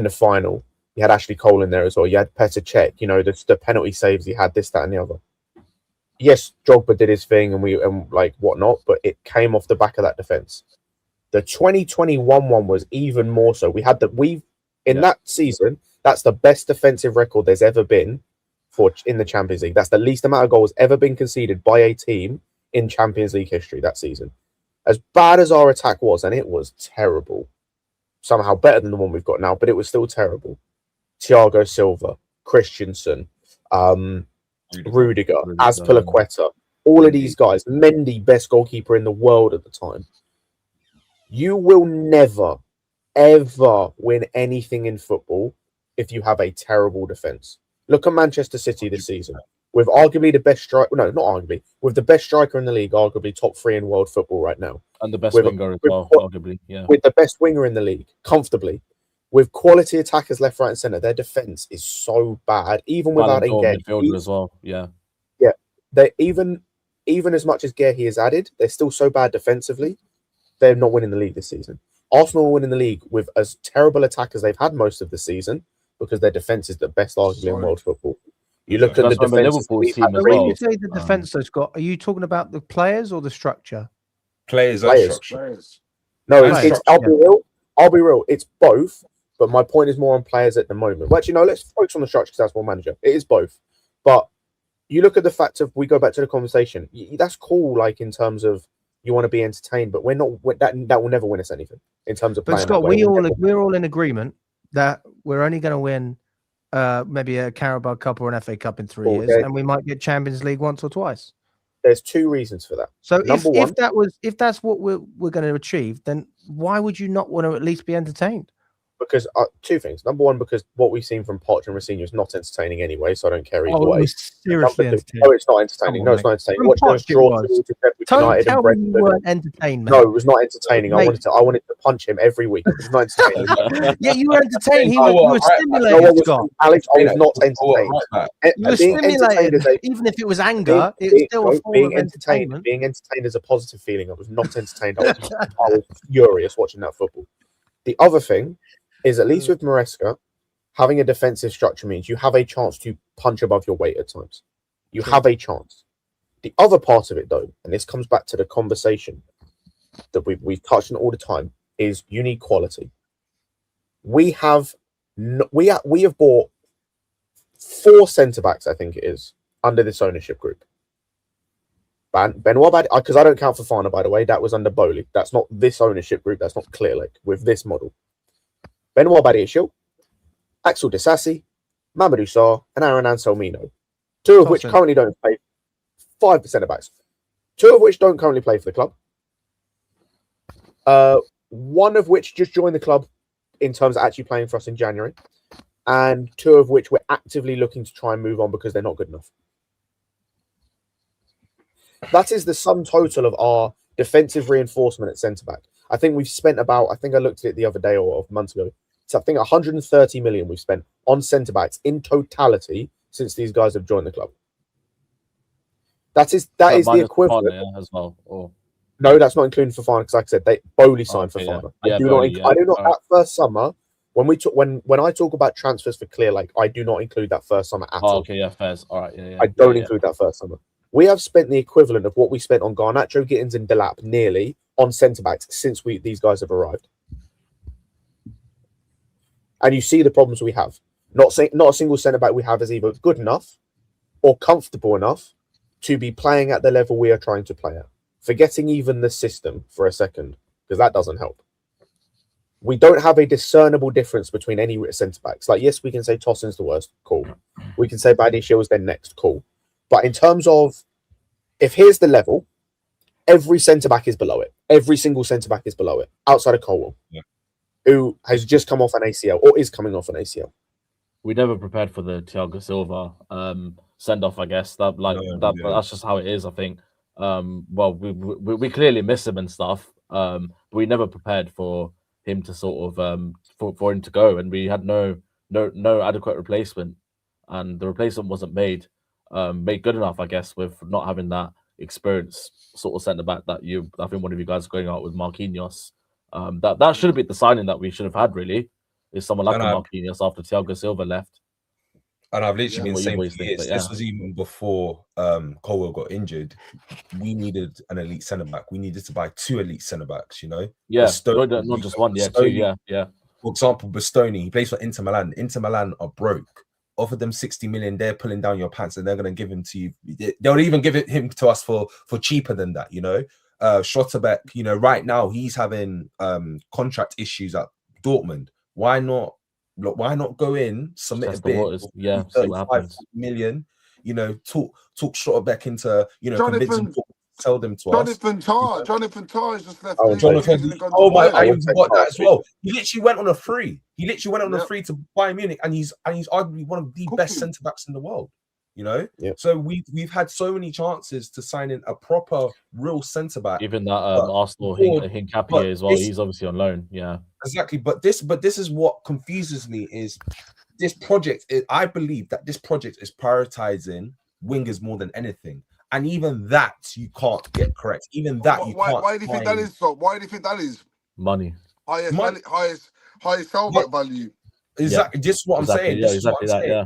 final. You had Ashley Cole in there as well. You had Petr Cech. You know, the penalty saves he had, this, that, and the other. Yes, Drogba did his thing and like whatnot, but it came off the back of that defense. The 2021 one was even more so. We had that season. That's the best defensive record there's ever been in the Champions League. That's the least amount of goals ever been conceded by a team in Champions League history that season. As bad as our attack was, and it was terrible, somehow better than the one we've got now, but it was still terrible. Thiago Silva, Christensen, Rudiger, Azpilicueta, all of these guys, Mendy, best goalkeeper in the world at the time. You will never, ever win anything in football if you have a terrible defense. Look at Manchester City this season, with arguably the best striker. No, not arguably, with the best striker in the league, arguably top 3 in world football right now, and the best winger as well, arguably. Yeah, with the best winger in the league, comfortably, with quality attackers left, right, and centre. Their defense is so bad, even without midfielder as well. Yeah. They even as much as Guehi has added, they're still so bad defensively. They're not winning the league this season. Arsenal are winning the league with as terrible attack as they've had most of the season, because their defense is the best arguably in world football. You look at the defense. Liverpool's team as when well. you say the defense, Scott, are you talking about the players or the structure? Players. No, I'll be real. It's both, but my point is more on players at the moment. Well, actually, no, let's focus on the structure, because that's more manager. It is both. But you look at the fact of, we go back to the conversation, that's cool, like in terms of you want to be entertained, but we're not, that will never win us anything in terms of playing. But Scott, we're all in agreement that we're only going to win maybe a Carabao Cup or an FA Cup in 3 years, and we might get Champions League once or twice. There's 2 reasons for that. So if that's what we're going to achieve, then why would you not want to at least be entertained? Because 2 things. Number one, because what we've seen from Poch and Rossinho is not entertaining anyway, so I don't care either way. Seriously entertaining. No, it's not entertaining. No, it's not entertaining. Watch those draws. Don't tell me you weren't entertained, man. No, it was not entertaining. I wanted to punch him every week. It was not entertaining. Yeah, you were entertained. You were stimulated, Scott. Alex, I was not entertained. You were stimulated. Even if it was anger, it's still a form of entertainment. Being entertained is a positive feeling. I was not entertained. I was furious watching that football. The other thing is, at least with Maresca, having a defensive structure means you have a chance to punch above your weight at times. You have a chance. The other part of it, though, and this comes back to the conversation that we've touched on all the time, is you need quality. We have bought 4 centre-backs, I think it is, under this ownership group. Benoit Badi, because I don't count Fofana, by the way, that was under Bowley. That's not this ownership group. That's not Clearlake with this model. Benoit Badiashile, Axel Disasi, Mamadou Sarr, and Aaron Anselmino, 2 of which currently don't play. 5 centre-backs, 2 of which don't currently play for the club. 1 of which just joined the club in terms of actually playing for us in January, and 2 of which we're actively looking to try and move on because they're not good enough. That is the sum total of our defensive reinforcement at centre back. I think we've spent about, I think I looked at it the other day or a month ago. So I think 130 million we've spent on centre backs in totality since these guys have joined the club. That is the equivalent Fafana, as well. Or no, that's not including Fafana because, like I said, they Bowley signed Fafana. Yeah. I do not. That first summer, when I talk about transfers for Clear Lake, I do not include that first summer at all. Okay, yeah, fairs. All right, yeah. I don't include that first summer. We have spent the equivalent of what we spent on Garnacho, Gittins, and Delap nearly on centre backs since these guys have arrived. And you see the problems we have. Not a single centre back we have is either good enough or comfortable enough to be playing at the level we are trying to play at. Forgetting even the system for a second, because that doesn't help. We don't have a discernible difference between any centre backs. Like, yes, we can say Tossin's the worst, cool. We can say Baddy Shields then next, cool. But in terms of, if here's the level, every centre back is below it. Every single centre back is below it, outside of Colwell, who has just come off an ACL or is coming off an ACL. We never prepared for the Thiago Silva send off. I guess but that's just how it is. I think. Well, we clearly miss him and stuff. But we never prepared for him to sort of for him to go, and we had no adequate replacement, and the replacement wasn't made good enough, I guess, with not having that experience sort of centre back that I think one of you guys are going out with Marquinhos. That should have been the signing that we should have had, really, is someone like Marquinhos after Thiago Silva left. And I've literally been saying for years, this was even before Colwell got injured. We needed an elite centre back. We needed to buy 2 elite centre backs, you know? Yeah, not just one, two, yeah. For example, Bastoni, he plays for Inter Milan. Inter Milan are broke. Offer them 60 million, they're pulling down your pants and they're going to give him to you. They'll even give him to us for cheaper than that, you know? Schlotterbeck, you know, right now he's having contract issues at Dortmund. Why not go in, submit a bid, see what happens. million, you know, talk Schlotterbeck into, you know, convince him to sell them to us. Jonathan Tarr is just left. Oh my! I even got that as well. He literally went on a free. A free to Bayern Munich, and he's arguably one of the best centre backs in the world. You know, so we've had so many chances to sign in a proper, real centre back. Even that Arsenal Hincapié as well. He's obviously on loan. Yeah, exactly. But this is what confuses me is this project. I believe that this project is prioritizing wingers more than anything. And even that you can't get correct. Even that you can't. Why do you think that is? So why do you think that is? Money. Highest sell-back value. Exactly. This is what I'm saying. Yeah, exactly that. Yeah.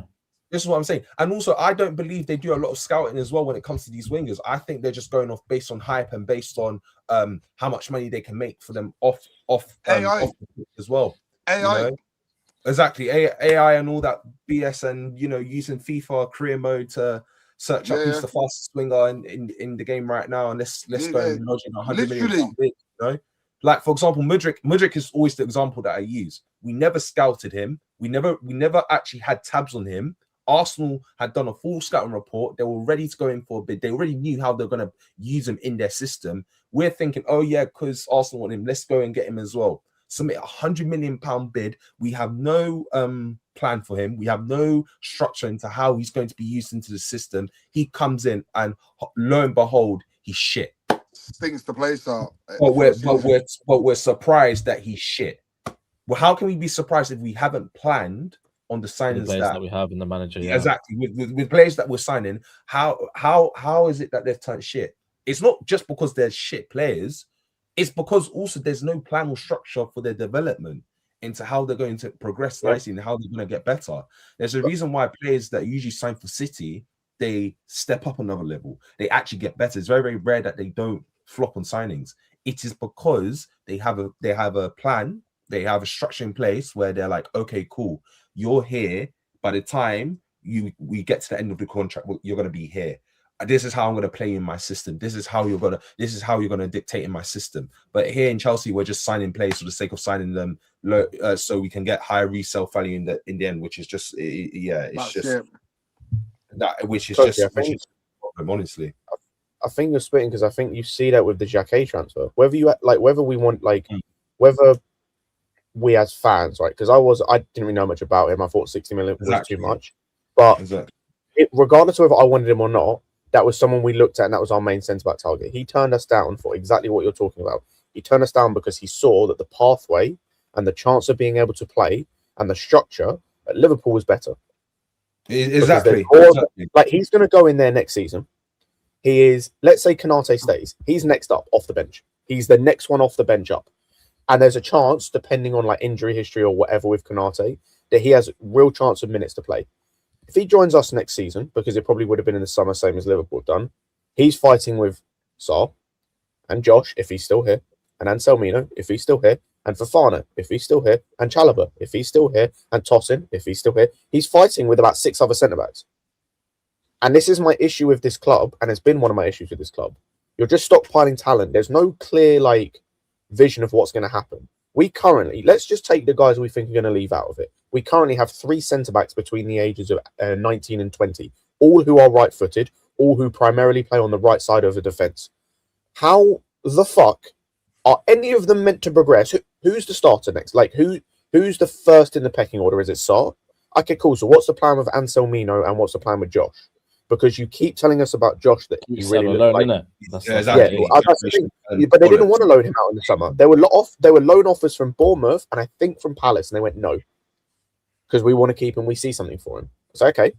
This is what I'm saying. And also, I don't believe they do a lot of scouting as well when it comes to these wingers. I think they're just going off based on hype and based on how much money they can make for them off AI as well. AI. You know? Exactly. AI and all that BS, and you know, using FIFA career mode to search up who's the fastest winger in the game right now, and let's go and lodge in 100 million bid, you know? Like, for example, Mudryk is always the example that I use. We never scouted him. We never actually had tabs on him. Arsenal had done a full scouting report. They were ready to go in for a bid. They already knew how they're going to use him in their system. We're thinking, oh yeah, because Arsenal want him, let's go and get him as well. Submit £100 million bid. We have no plan for him. We have no structure into how he's going to be used into the system. He comes in and lo and behold, he's shit. Things the place out. But we're surprised that he's shit. Well, how can we be surprised if we haven't planned on the signings that we have in the manager? Yeah. Exactly. With players that we're signing, how is it that they've turned shit? It's not just because they're shit players. It's because also there's no plan or structure for their development into how they're going to progress nicely and how they're going to get better. There's a reason why players that usually sign for City, they step up another level. They actually get better. It's very, very rare that they don't flop on signings. It is because they have a plan, they have a structure in place where they're like, okay, cool, you're here. By the time we get to the end of the contract, you're going to be here. This is how I'm going to play in my system. This is how you're going to dictate in my system. But here in Chelsea, we're just signing players for the sake of signing them, so we can get higher resale value in the end, which is just honestly. I think you're splitting because I think you see that with the Jacquet transfer. whether we as fans, right? Because I didn't really know much about him. I thought 60 million was too much. But regardless of whether I wanted him or not, that was someone we looked at, and that was our main centre-back target. He turned us down for exactly what you're talking about. He turned us down because he saw that the pathway and the chance of being able to play and the structure at Liverpool was better. Exactly. Like, he's going to go in there next season. He is, let's say Konate stays. He's next up off the bench. He's the next one off the bench up. And there's a chance, depending on like injury history or whatever with Konate, that he has a real chance of minutes to play. If he joins us next season, because it probably would have been in the summer, same as Liverpool have done, he's fighting with Sarr and Josh, if he's still here, and Anselmino, if he's still here, and Fofana, if he's still here, and Chalobah, if he's still here, and Tosin, if he's still here. He's fighting with about 6 other centre-backs. And this is my issue with this club, and it's been one of my issues with this club. You're just stockpiling talent. There's no clear, like, vision of what's going to happen. We currently, let's just take the guys we think are going to leave out of it. We currently have 3 centre-backs between the ages of 19 and 20, all who are right-footed, all who primarily play on the right side of the defence. How the fuck are any of them meant to progress? Who's the starter next? Like, who's the first in the pecking order? Is it Sarr? Okay, cool. So what's the plan with Anselmino and what's the plan with Josh? Because you keep telling us about Josh that he really looked like. Exactly. But they didn't want to loan him out in the summer. There were loan offers from Bournemouth and I think from Palace, and they went no, because we want to keep him. We see something for him. So okay.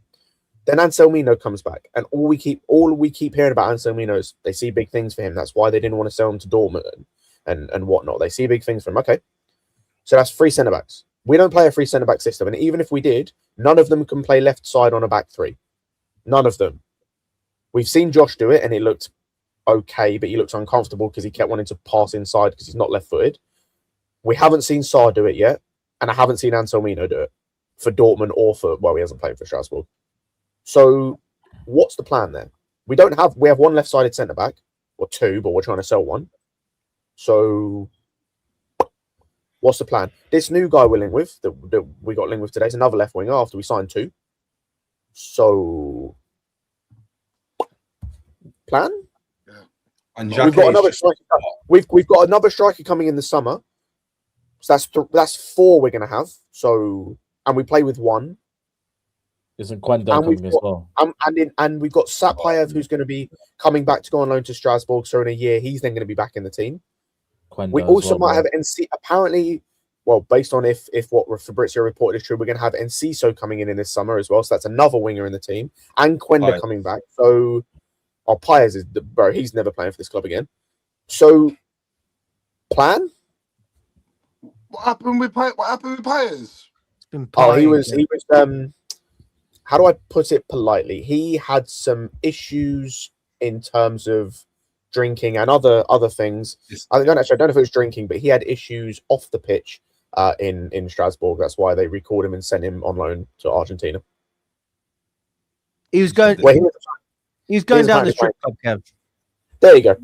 Then Anselmino comes back, and all we keep hearing about Anselmino is they see big things for him. That's why they didn't want to sell him to Dortmund and whatnot. They see big things for him. Okay, so that's 3 centre backs. We don't play a 3 centre back system, and even if we did, none of them can play left side on a back 3. None of them. We've seen Josh do it, and it looked okay, but he looked uncomfortable because he kept wanting to pass inside because he's not left-footed. We haven't seen Sarr do it yet, and I haven't seen Anselmino do it for Dortmund or he hasn't played for Strasbourg. So what's the plan there? We have 1 left-sided centre-back, or 2, but we're trying to sell 1. So what's the plan? This new guy we're linked with, that we got linked with today, is another left winger after we signed 2. So plan? Yeah. And we've got another striker. We've got another striker coming in the summer. So that's 4 we're gonna have. So, and we play with 1. Isn't Quenda coming as well? And we've got Sapayev, who's going to be coming back to go on loan to Strasbourg. So in a year, he's then going to be back in the team. Quenda we also might have NC. Apparently, well, based on if what Fabrizio reported is true, we're going to have Enciso coming in this summer as well. So that's another winger in the team, and Quenda coming back. So our Pires is bro. He's never playing for this club again. So plan. What happened with Pires? It's been he was. How do I put it politely? He had some issues in terms of drinking and other things. I don't know if it was drinking, but he had issues off the pitch in Strasbourg. That's why they recalled him and sent him on loan to Argentina. He was going. He was going down the strip club, Kev. There you go.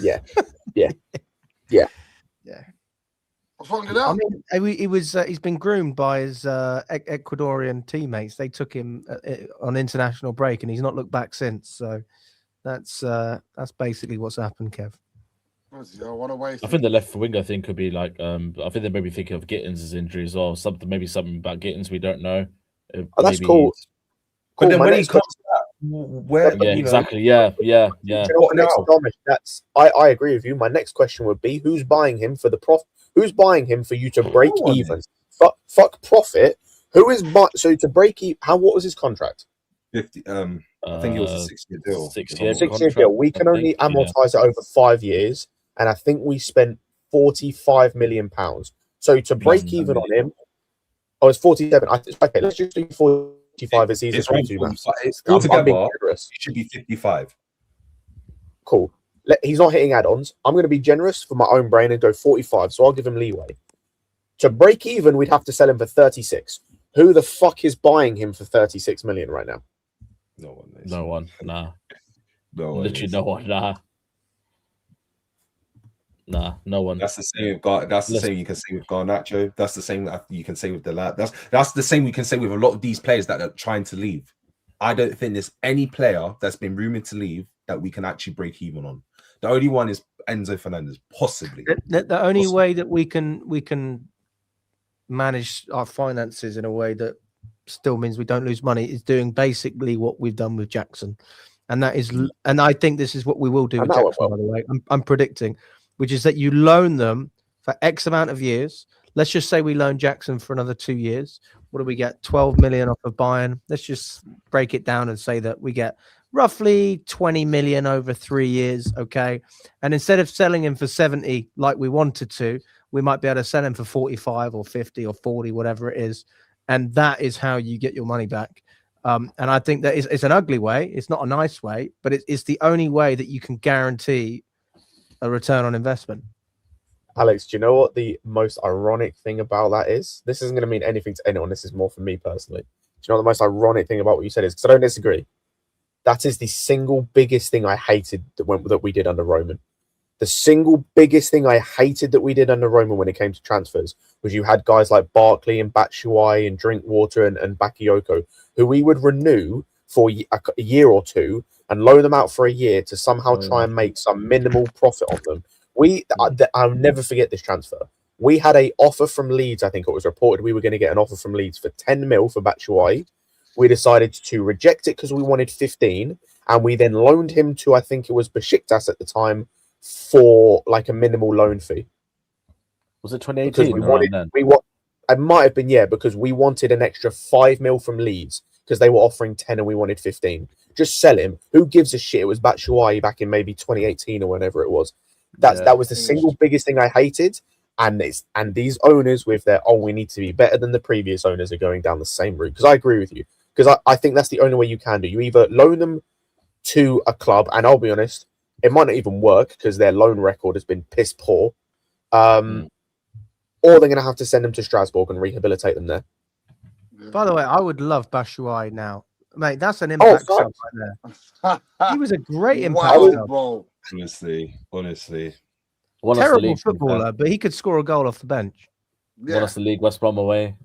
Yeah. What's wrong with that? I mean, he was. He's been groomed by his Ecuadorian teammates. They took him on international break, and he's not looked back since. So that's basically what's happened, Kev. I think the left winger thing could be like. I think they may be thinking of Gittins' injury as well. Something about Gittins we don't know. That's cool. But then when he comes back, where? Yeah, exactly. Yeah. You know, I agree with you. My next question would be: who's buying him for the profit? Who's buying him for you to break even? Fuck profit. Who is so to break even? What was his contract? 50. I think it was a 6-year deal. 6-year deal. We can only amortize it over 5 years, and I think we spent £45 million. So to break even on him, it's 47. Okay, let's just do 45 as easy as we do. Altogether, it should be 55. Cool. He's not hitting add-ons. I'm going to be generous for my own brain and go 45, so I'll give him leeway. To break even, we'd have to sell him for 36. Who the fuck is buying him for 36 million right now? No one. No one. Nah. No one. Literally no one. Nah, no one. That's the same. That's the same you can say with Garnacho. That's the same that you can say with the lad. That's the same we can say with a lot of these players that are trying to leave. I don't think there's any player that's been rumored to leave that we can actually break even on. The only one is Enzo Fernandez, possibly. The only way that we can manage our finances in a way that still means we don't lose money is doing basically what we've done with Jackson. and that is, and I think this is what we will do with Jackson, by the way. I'm predicting, which is that you loan them for X amount of years. Let's just say we loan Jackson for another 2 years. What do we get? 12 million off of Bayern. Let's just break it down and say that we get roughly 20 million over 3 years. Okay. And instead of selling him for 70 like we wanted to, we might be able to sell him for 45 or 50 or 40, whatever it is. And that is how you get your money back. And I think that it's an ugly way. It's not a nice way, but it's the only way that you can guarantee a return on investment. Alex, do you know what the most ironic thing about that is? This isn't going to mean anything to anyone. This is more for me personally. Do you know what the most ironic thing about what you said is? Because I don't disagree. That is the single biggest thing I hated that we did under Roman. The single biggest thing I hated that we did under Roman when it came to transfers was you had guys like Barkley and Batshuayi and Drinkwater and Bakayoko, who we would renew for a year or two and loan them out for a year to somehow try and make some minimal profit on them. I'll never forget this transfer. We had an offer from Leeds. I think it was reported we were going to get an offer from Leeds for 10 mil for Batshuayi. We decided to reject it because we wanted 15, and we then loaned him to, I think it was Besiktas at the time, for like a minimal loan fee. Was it 2018? It might have been, yeah, because we wanted an extra 5 mil from Leeds because they were offering 10 and we wanted 15. Just sell him. Who gives a shit? It was Batshuayi back in maybe 2018 or whenever it was. That was the single biggest thing I hated. And these owners with their, we need to be better than the previous owners are going down the same route. Because I agree with you. Because I think that's the only way you can do. You either loan them to a club, and I'll be honest, it might not even work because their loan record has been piss poor. Or they're going to have to send them to Strasbourg and rehabilitate them there. By the way, I would love Batshuayi now. Mate, that's an impact sub right there. He was a great impact sub. Bro. Honestly. Terrible footballer, but he could score a goal off the bench. Yeah. Won us the league, West Brom away.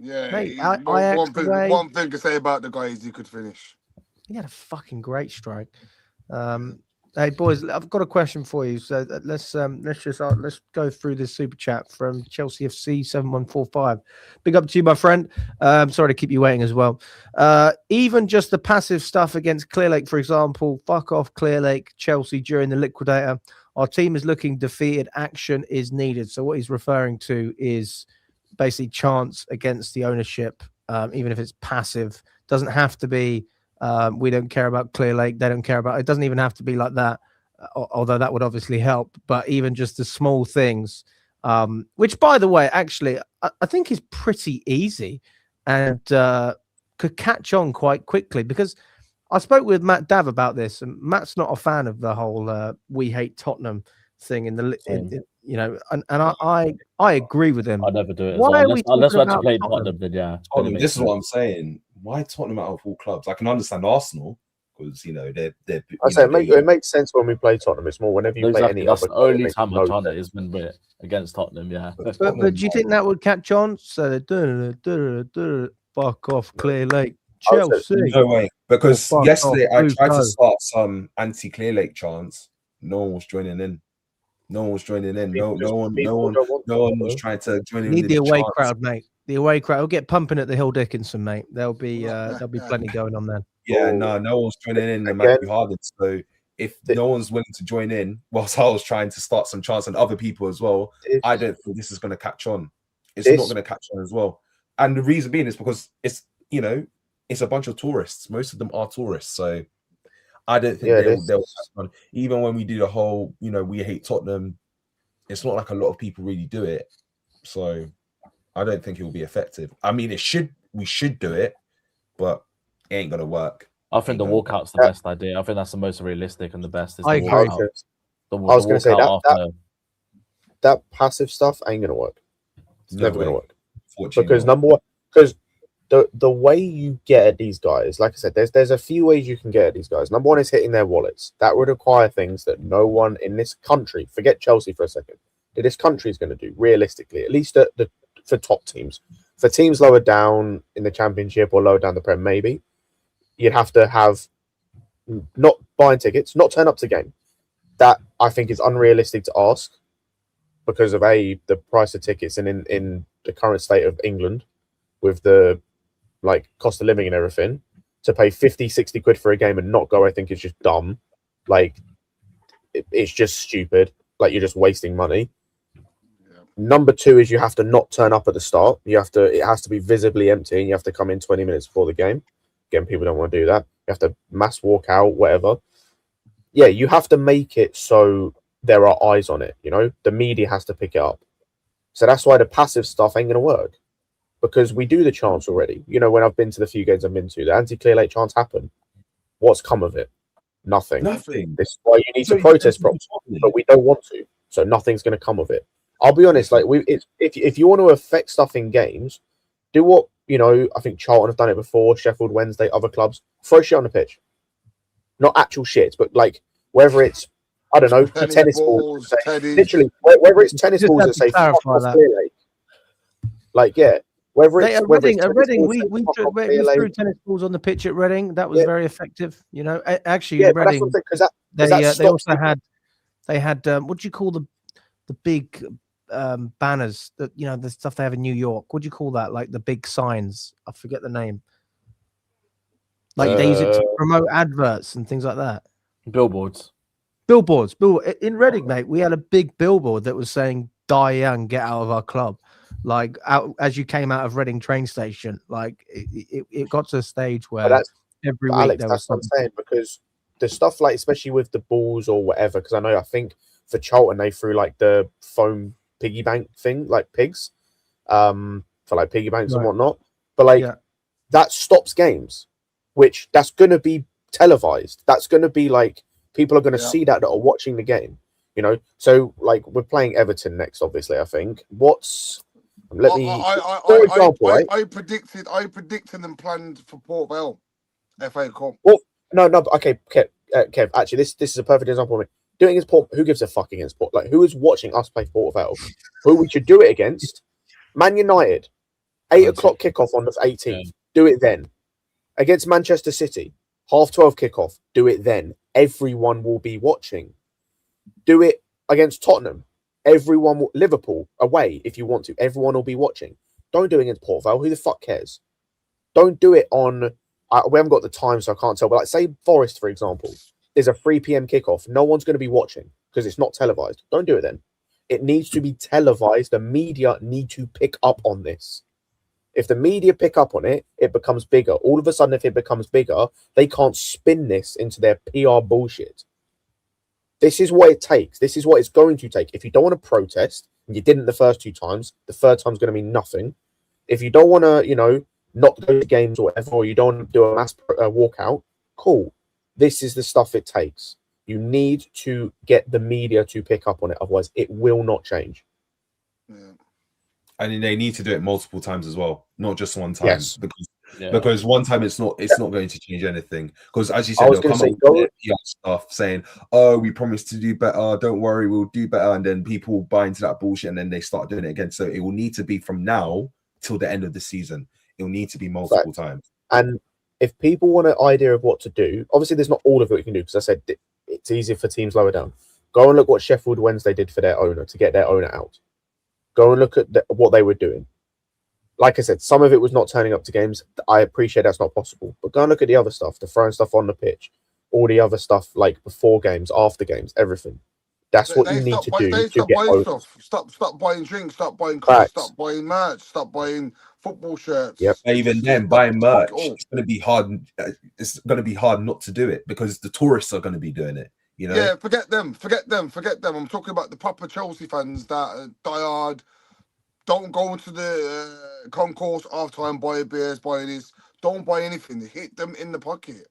Yeah, mate, one thing to say about the guy is he could finish. He had a fucking great strike. Hey boys, I've got a question for you. So let's go through this super chat from Chelsea FC 7145. Big up to you, my friend. Sorry to keep you waiting as well. Even just the passive stuff against Clearlake, for example, fuck off Clearlake, Chelsea during the liquidator. Our team is looking defeated. Action is needed. So what he's referring to is basically chance against the ownership, even if it's passive. Doesn't have to be. We don't care about Clearlake. They don't care about it. Doesn't even have to be like that, although that would obviously help. But even just the small things, which, by the way, actually, I think is pretty easy and could catch on quite quickly. Because I spoke with Matt Dav about this, and Matt's not a fan of the whole "we hate Tottenham" thing and I agree with him. I never do it. Unless we have to play Tottenham, then yeah. This is what I'm saying. Why Tottenham out of all clubs? I can understand Arsenal because they're. I say it makes sense when we play Tottenham. It's more whenever you play any other. The only time I've done it is when we're against Tottenham. Yeah, but do you think that would catch on? So fuck off, Clearlake, Chelsea. No way, because yesterday I tried to start some anti-Clearlake chants. No one was joining in. No one was trying to join in. Need the away crowd, mate. The away crowd will get pumping at the Hill Dickinson, mate. There'll be plenty going on there. Yeah, no one's joining in. And Matthew Harden. So if no one's willing to join in, whilst I was trying to start some chants and other people as well, I don't think this is going to catch on. It's not going to catch on as well. And the reason being is because it's a bunch of tourists. Most of them are tourists, so I don't think they'll catch on. Even when we do the whole, we hate Tottenham, it's not like a lot of people really do it. So I don't think it will be effective. I mean, we should do it, but it ain't gonna work. I think the walkout's the best idea. I think that's the most realistic and the best. I agree. I was going to say that passive stuff ain't gonna work. It's never gonna work. Because number one, because the way you get at these guys, like I said, there's a few ways you can get at these guys. Number one is hitting their wallets. That would require things that no one in this country, forget Chelsea for a second, that this country is going to do realistically, at least for top teams. For teams lower down in the Championship or lower down the Prem, maybe you'd have to have not buying tickets, not turn up to game. That I think is unrealistic to ask because of the price of tickets and in the current state of England with the cost of living and everything. to pay 50, 60 quid for a game and not go, I think is just dumb. Like, it's just stupid. Like, you're just wasting money. Yeah. Number 2 is you have to not turn up at the start. It has to be visibly empty, and you have to come in 20 minutes before the game. Again, people don't want to do that. You have to mass walk out, whatever. Yeah, you have to make it so there are eyes on it, you know? The media has to pick it up. So that's why the passive stuff ain't going to work. Because we do the chants already. You know, when I've been to the few games I've been to, the anti-clear late chants happen. What's come of it? Nothing. This is why you need to protest properly, but we don't want to. So nothing's going to come of it. I'll be honest, like, if you want to affect stuff in games, do what, you know, I think Charlton have done it before, Sheffield Wednesday, other clubs. Throw shit on the pitch. Not actual shit, but like, whether it's, I don't know, tennis balls, literally, whether it's tennis balls that say fuck off Clear Lake. Like, yeah. Whether it's Reading, we threw tennis balls on the pitch at Reading. That was very effective. You know, actually, in Reading, they also had what do you call the big banners that, you know, the stuff they have in New York? What do you call that? Like the big signs? I forget the name. Like they use it to promote adverts and things like that. Billboards. In Reading, mate, we had a big billboard that was saying "Die young, get out of our club." Like, out as you came out of Reading train station, like it got to a stage where every week Alex, there that's was what I'm saying, because the stuff, like, especially with the balls or whatever, because I think for Charlton they threw like the foam piggy bank thing, like pigs, for like piggy banks and whatnot. But like that stops games, which that's going to be televised. That's going to be like, people are going to see that are watching the game, you know. So like, we're playing Everton next, obviously. I think I predicted and planned for Port Vale FA Cup. Well, no, okay, Kev. Actually, this is a perfect example of me doing against Port. Who gives a fuck against Port? Like, who is watching us play Port Vale? Who we should do it against? Man United, 8 o'clock kickoff on the 18th. Yeah. Do it then. Against Manchester City, 12:30 kickoff. Do it then. Everyone will be watching. Do it against Tottenham. Liverpool away, if you want to. Everyone will be watching. Don't do it against Port Vale. Who the fuck cares? Don't do it on. We haven't got the time, so I can't tell. But like, say Forest, for example, there's a 3 p.m. kickoff. No one's going to be watching because it's not televised. Don't do it then. It needs to be televised. The media need to pick up on this. If the media pick up on it, it becomes bigger. All of a sudden, if it becomes bigger, they can't spin this into their PR bullshit. This is what it takes. This is what it's going to take. If you don't want to protest, and you didn't the first 2 times, the third time's going to mean nothing. If you don't want to, you know, not go to games or whatever, or you don't want to do a mass walkout, cool. This is the stuff it takes. You need to get the media to pick up on it. Otherwise, it will not change. Yeah. And they need to do it multiple times as well, not just one time. Yes. Because one time it's not going to change anything. Because as you said, they'll come up with PR stuff saying, "Oh, we promised to do better. Don't worry, we'll do better." And then people buy into that bullshit, and then they start doing it again. So it will need to be from now till the end of the season. It will need to be multiple times. And if people want an idea of what to do, obviously there's not all of it you can do, because I said it's easier for teams lower down. Go and look what Sheffield Wednesday did for their owner to get their owner out. Go and look at what they were doing. Like I said, some of it was not turning up to games. I appreciate that's not possible. But go and look at the other stuff, the throwing stuff on the pitch, all the other stuff, like before games, after games, everything. That's what you need to do to get over. Stop buying drinks, stop buying clothes, stop buying merch, stop buying football shirts. Yep. Even then, buying merch, it's going to be hard. It's going to be hard not to do it because the tourists are going to be doing it. You know? Yeah, forget them. I'm talking about the proper Chelsea fans that die hard. Don't go into the concourse half-time, buy beers, buy this. Don't buy anything. Hit them in the pocket.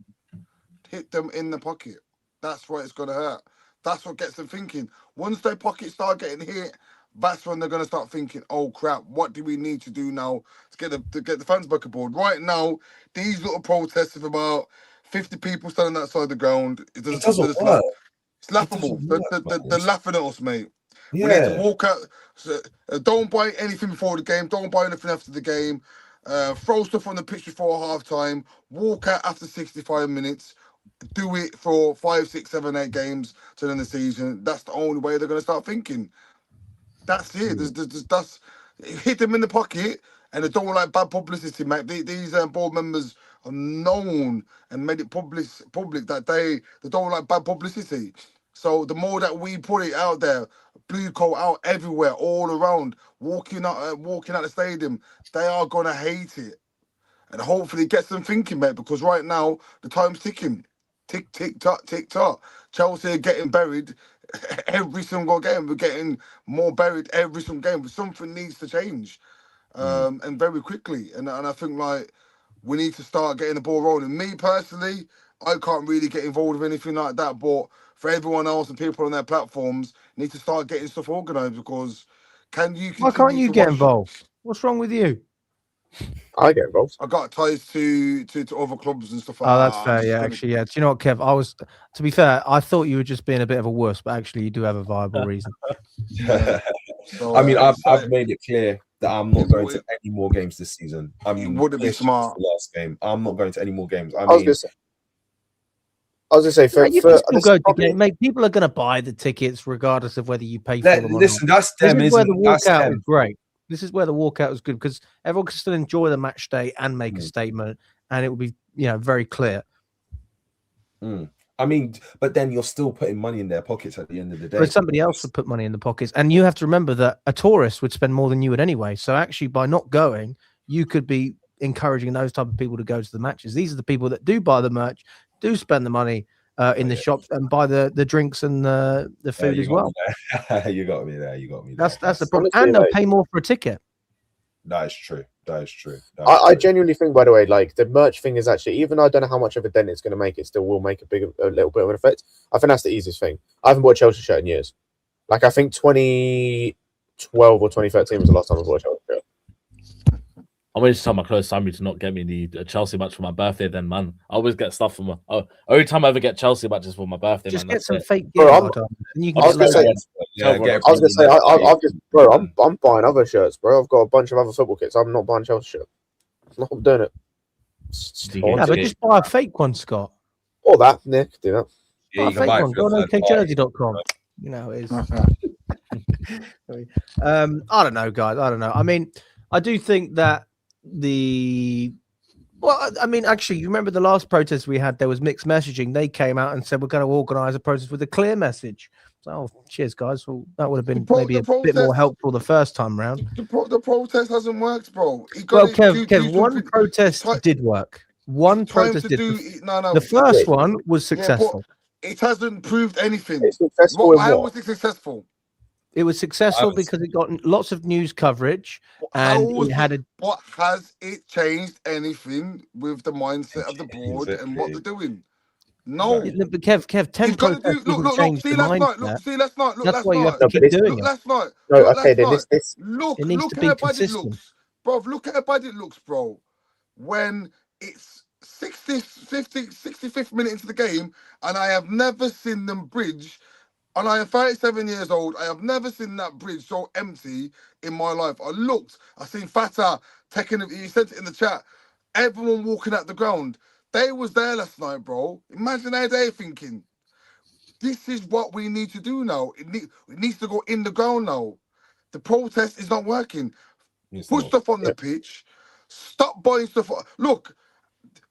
That's what it's going to hurt. That's what gets them thinking. Once their pockets start getting hit, that's when they're going to start thinking, oh, crap, what do we need to do now to get the fans back aboard? Right now, these little protests of about 50 people standing outside the ground, it doesn't work. It's laughable. They're laughing at us, mate. Yeah. We need to walk out. Don't buy anything before the game. Don't buy anything after the game. Throw stuff on the pitch before half-time. Walk out after 65 minutes. Do it for 5, 6, 7, 8 games to the end of the season. That's the only way they're going to start thinking. That's it. Hit them in the pocket, and they don't want like bad publicity, mate. These board members are known and made it public that they don't like bad publicity. So the more that we put it out there, Blueco out everywhere, all around, walking out the stadium, they are gonna hate it, and hopefully it gets them thinking, mate. Because right now the time's ticking, tick tock, tick tock. Chelsea are getting buried every single game. We're getting more buried every single game. But something needs to change, and very quickly. And I think like we need to start getting the ball rolling. Me personally, I can't really get involved with anything like that, but for everyone else and people on their platforms, need to start getting stuff organised, because why can't you get involved? What's wrong with you? I get involved. I got ties to other clubs and stuff like that. that. Oh, that's fair. Yeah, actually, yeah. Do you know what, Kev? To be fair, I thought you were just being a bit of a wuss, but actually, you do have a viable reason. So, I mean, I've made it clear that I'm not going to any more games this season. I mean, it wouldn't be smart. The last game, I'm not going to any more games. I was gonna say, mate, people are gonna buy the tickets regardless of whether you pay for them. Listen, that's them. This is where the walkout was great. This is where the walkout was good, because everyone can still enjoy the match day and make a statement, and it will be, very clear. I mean, but then you're still putting money in their pockets at the end of the day. But somebody else would put money in the pockets, and you have to remember that a tourist would spend more than you would anyway. So actually, by not going, you could be encouraging those type of people to go to the matches. These are the people that do buy the merch, do spend the money in the shops, and buy the drinks and the food as well. You got me there. That's the problem. And they'll pay more for a ticket. That is true. I genuinely think, by the way, like the merch thing is actually, even though I don't know how much of a dent it's going to make, it still will make a little bit of an effect. I think that's the easiest thing. I haven't bought a Chelsea shirt in years. Like, I think 2012 or 2013 was the last time I bought a Chelsea shirt. I'm going to tell my close family to not get me the Chelsea match for my birthday. Then, man, I always get stuff for my. Every time I ever get Chelsea matches for my birthday, just man, get some fake. I'm buying other shirts, bro. I've got a bunch of other football kits. I'm not buying Chelsea shirt. I'm doing it. But just buy a fake one, Scott. Or that, Nick. Do that. Yeah, you can buy it. Go on okjersey.com. You know it is. I don't know, guys. I don't know. I mean, I do think that actually, you remember the last protest we had? There was mixed messaging. They came out and said we're going to organise a protest with a clear message. So, cheers, guys. Well, that would have been maybe a bit more helpful the first time round. The protest hasn't worked, bro. Kev, one protest did work. One protest did. The first one was successful. It hasn't proved anything. How was it successful? It was successful because it got lots of news coverage, and it had a. What has it changed anything with the mindset of the board and what they're doing? No. But Kev, 10 protests doesn't change the mindset. That's why you have to keep doing it. Look, it needs to be consistent. Bro, look at how bad it looks, bro. When it's 65th minute into the game, and I have never seen them bridge. And I am 37 years old. I have never seen that bridge so empty in my life. I seen Fata taking it. He said it in the chat. Everyone walking out the ground. They was there last night, bro. Imagine how they're thinking. This is what we need to do now. It needs to go in the ground now. The protest is not working. Put stuff on the pitch. Stop buying stuff. Look,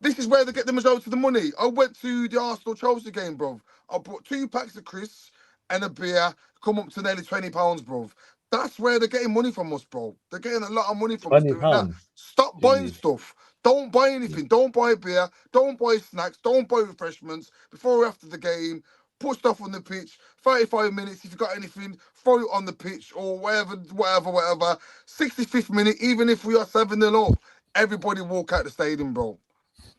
this is where they get the majority of the money. I went to the Arsenal-Chelsea game, bro. I bought 2 packs of crisps and a beer, come up to nearly £20, bro. That's where they're getting money from us, bro. They're getting a lot of money from us doing that. Stop buying stuff. Don't buy anything. Don't buy beer. Don't buy snacks. Don't buy refreshments before or after the game. Put stuff on the pitch. 35 minutes. If you got anything, throw it on the pitch or whatever. 65th minute, even if we are 7-0 up, everybody walk out the stadium, bro.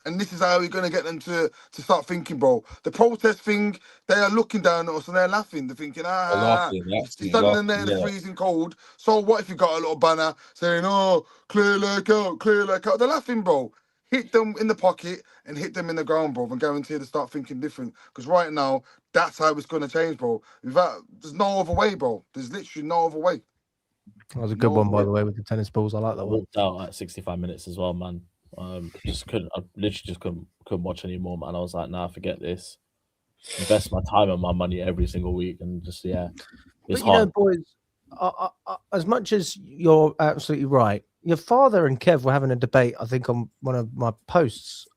And this is how we're going to get them to start thinking, bro. The protest thing, they are looking down at us and they're laughing. They're thinking, you're standing in there in the freezing cold. So what if you got a little banner saying, clear leg out, clear leg out? They're laughing, bro. Hit them in the pocket and hit them in the ground, bro, and guarantee to start thinking different. Because right now, that's how it's going to change, bro. There's no other way, bro. There's literally no other way. That was a good one, by the way, with the tennis balls. I like that one. Walked out at 65 minutes as well, man. I literally just couldn't watch anymore, man. I was like, nah, forget this. Invest my time and my money every single week, and just it's hard. Boys, as much as you're absolutely right, your father and Kev were having a debate, I think, on one of my posts.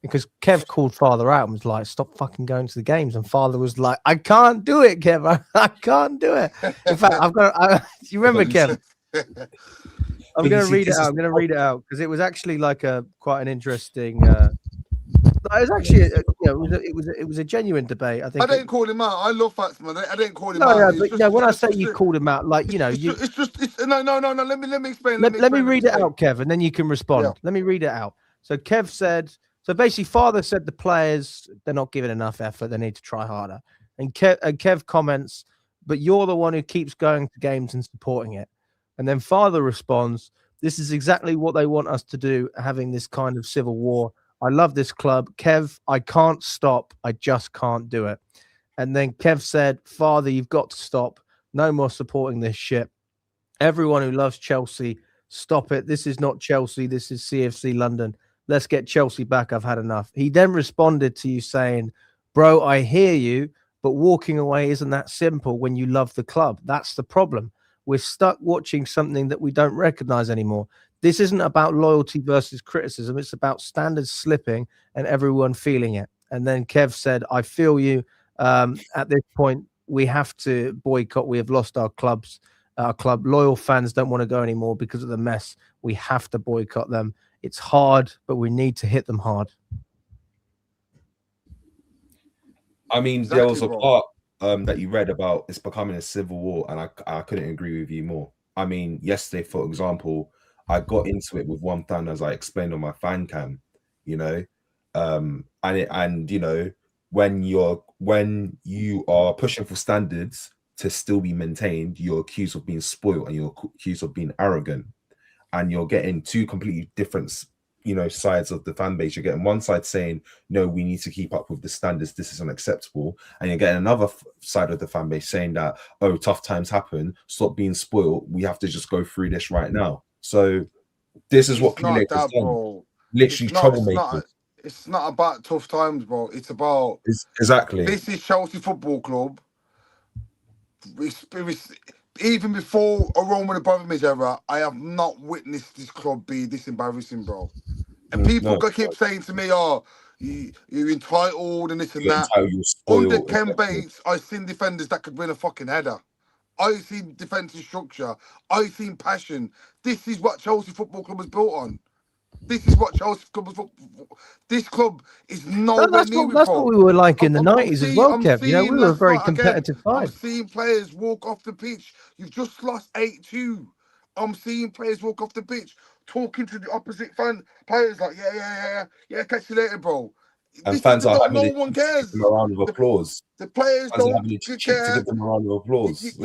Because Kev called father out and was like, "Stop fucking going to the games." And father was like, "I can't do it, Kev. I can't do it." In fact, I've got. You remember, Kev? I'm going to read it out. I'm going to read it out because it was actually like quite an interesting. It was actually, it was a genuine debate. I think. I didn't call him out. I love facts, man. I didn't call him out. out. No, but when I say you called him out, like no. No. Let me explain. Let me read it out, Kev, and then you can respond. Yeah. Let me read it out. So Kev said. So basically, father said the players, they're not giving enough effort. They need to try harder. And Kev comments, "But you're the one who keeps going to games and supporting it." And then father responds, "This is exactly what they want us to do, having this kind of civil war. I love this club. Kev, I can't stop. I just can't do it." And then Kev said, "Father, you've got to stop. No more supporting this shit. Everyone who loves Chelsea, stop it. This is not Chelsea. This is CFC London. Let's get Chelsea back. I've had enough." He then responded to you saying, "Bro, I hear you, but walking away isn't that simple when you love the club. That's the problem. We're stuck watching something that we don't recognize anymore. This isn't about loyalty versus criticism. It's about standards slipping and everyone feeling it." And then Kev said, "I feel you. At this point, we have to boycott. We have lost our club. Loyal fans don't want to go anymore because of the mess. We have to boycott them. It's hard, but we need to hit them hard." I mean, there was a part that you read about it's becoming a civil war, and I couldn't agree with you more. I mean, yesterday, for example, I got into it with one fan, as I explained on my fan cam, and you know, when you are pushing for standards to still be maintained, you're accused of being spoiled and you're accused of being arrogant, and you're getting two completely different, sides of the fan base. You're getting one side saying, "No, we need to keep up with the standards. This is unacceptable," and you're getting another side of the fan base saying that, "Oh, tough times happen. Stop being spoiled. We have to just go through this right now." So this is what Kool-Aid has done. Literally troublemakers. It's not about tough times, bro. It's about exactly. This is Chelsea Football Club. Even before a Roman Abramovich era, I have not witnessed this club be this embarrassing, bro. And people keep saying to me, "Oh, you're entitled and this and that." Under Ken Bates, I've seen defenders that could win a fucking header. I've seen defensive structure. I've seen passion. This is what Chelsea Football Club was built on. This is what Chelsea Club was. This club is nowhere near. That's what we were like in the 90s as well, Kev. We were a very competitive side. I'm seeing players walk off the pitch. You've just lost 8-2. I'm seeing players walk off the pitch, talking to the opposite fan players like, yeah, catch you later, bro. And fans are having no one cares. A round of applause. The players don't care. To give them a round of applause.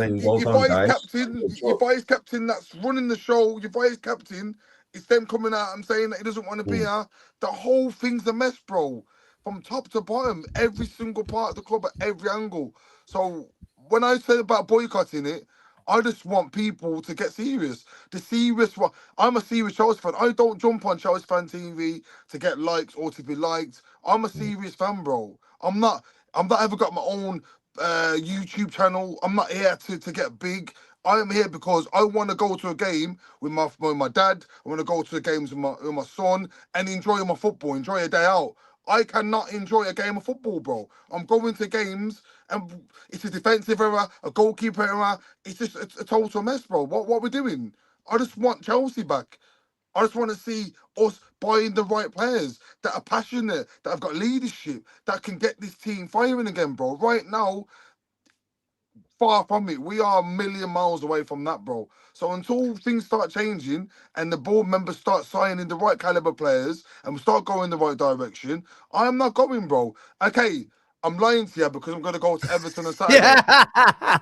Your vice captain that's running the show, your vice captain, it's them coming out and saying that he doesn't want to be here. The whole thing's a mess, bro. From top to bottom, every single part of the club at every angle. So when I said about boycotting it, I just want people to get serious. I'm a serious Chelsea fan. I don't jump on Chelsea fan TV to get likes or to be liked. I'm a serious fan, bro. I'm not ever got my own YouTube channel. I'm not here to get big. I'm here because I want to go to a game with my dad. I want to go to the games with my son and enjoy my football, enjoy a day out. I cannot enjoy a game of football, bro. I'm going to games and it's a defensive error, a goalkeeper error. It's just a total mess, bro. What we're doing? I just want Chelsea back. I just want to see us buying the right players that are passionate, that have got leadership, that can get this team firing again, bro. Right now, far from it. We are a million miles away from that, bro. So until things start changing and the board members start signing the right caliber players and we start going the right direction, I am not going, bro. Okay, I'm lying to you because I'm going to go to Everton on Saturday. Yeah.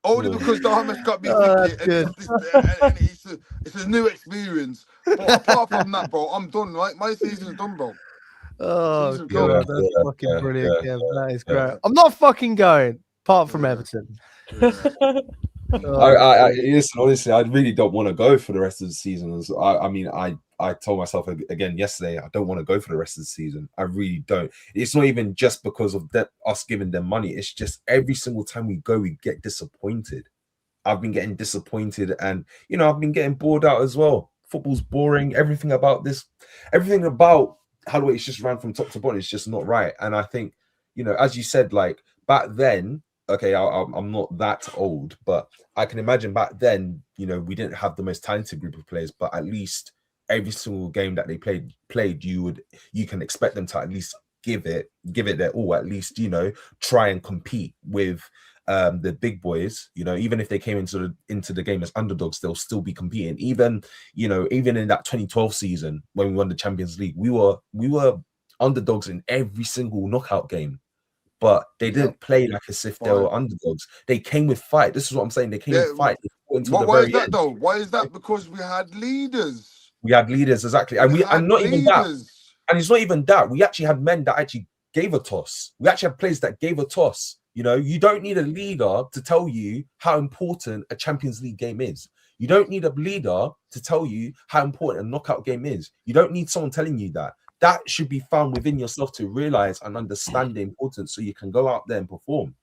Only because Dharma's got me thinking it's a new experience. But apart from that, bro, I'm done. Right? My season's done, bro. Oh god, that's fucking brilliant, Kev. That is great. I'm not fucking going, apart from Everton. Listen, honestly, I really don't want to go for the rest of the season. I told myself again yesterday, I don't want to go for the rest of the season. I really don't. It's not even just because of us giving them money. It's just every single time we go, we get disappointed. I've been getting disappointed, and I've been getting bored out as well. Football's boring. Everything about how the way it's just ran from top to bottom is just not right. And I think, as you said, like back then, okay, I'm not that old, but I can imagine back then, we didn't have the most talented group of players, but at least every single game that they played, you can expect them to at least give it their all, at least, try and compete with the big boys. Even if they came into the game as underdogs, they'll still be competing. Even in that 2012 season when we won the Champions League, we were underdogs in every single knockout game, but they didn't play like as if they were underdogs. They came with fight. This is what I'm saying. They came with fight. Why is that though? Why is that? Because we had leaders. We had leaders, exactly, and even that. And it's not even that. We actually had men that actually gave a toss. We actually had players that gave a toss. You don't need a leader to tell you how important a Champions League game is. You don't need a leader to tell you how important a knockout game is. You don't need someone telling you that. That should be found within yourself to realize and understand the importance, so you can go out there and perform.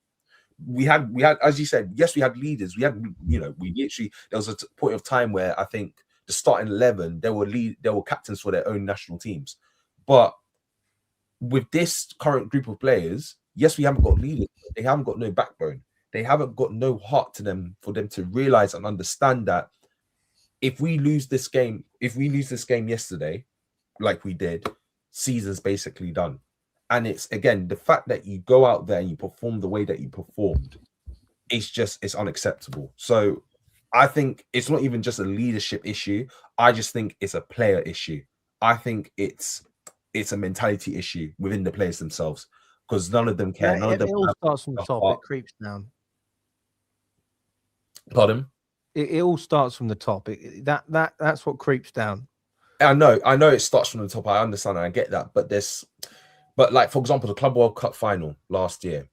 We had, as you said, yes, we had leaders. We had, we literally, there was a point of time where I think the starting 11, they were captains for their own national teams. But with this current group of players, yes, we haven't got leaders. They haven't got no backbone. They haven't got no heart to them for them to realize and understand that if we lose this game yesterday, like we did, season's basically done. And it's, again, the fact that you go out there and you perform the way that you performed, it's unacceptable. So I think it's not even just a leadership issue. I just think it's a player issue. I think it's a mentality issue within the players themselves, because none of them care. None of them. It all starts from the top. It creeps down. Pardon? It all starts from the top. That's what creeps down. I know it starts from the top. I understand and I get that, but like, for example, the Club World Cup final last year,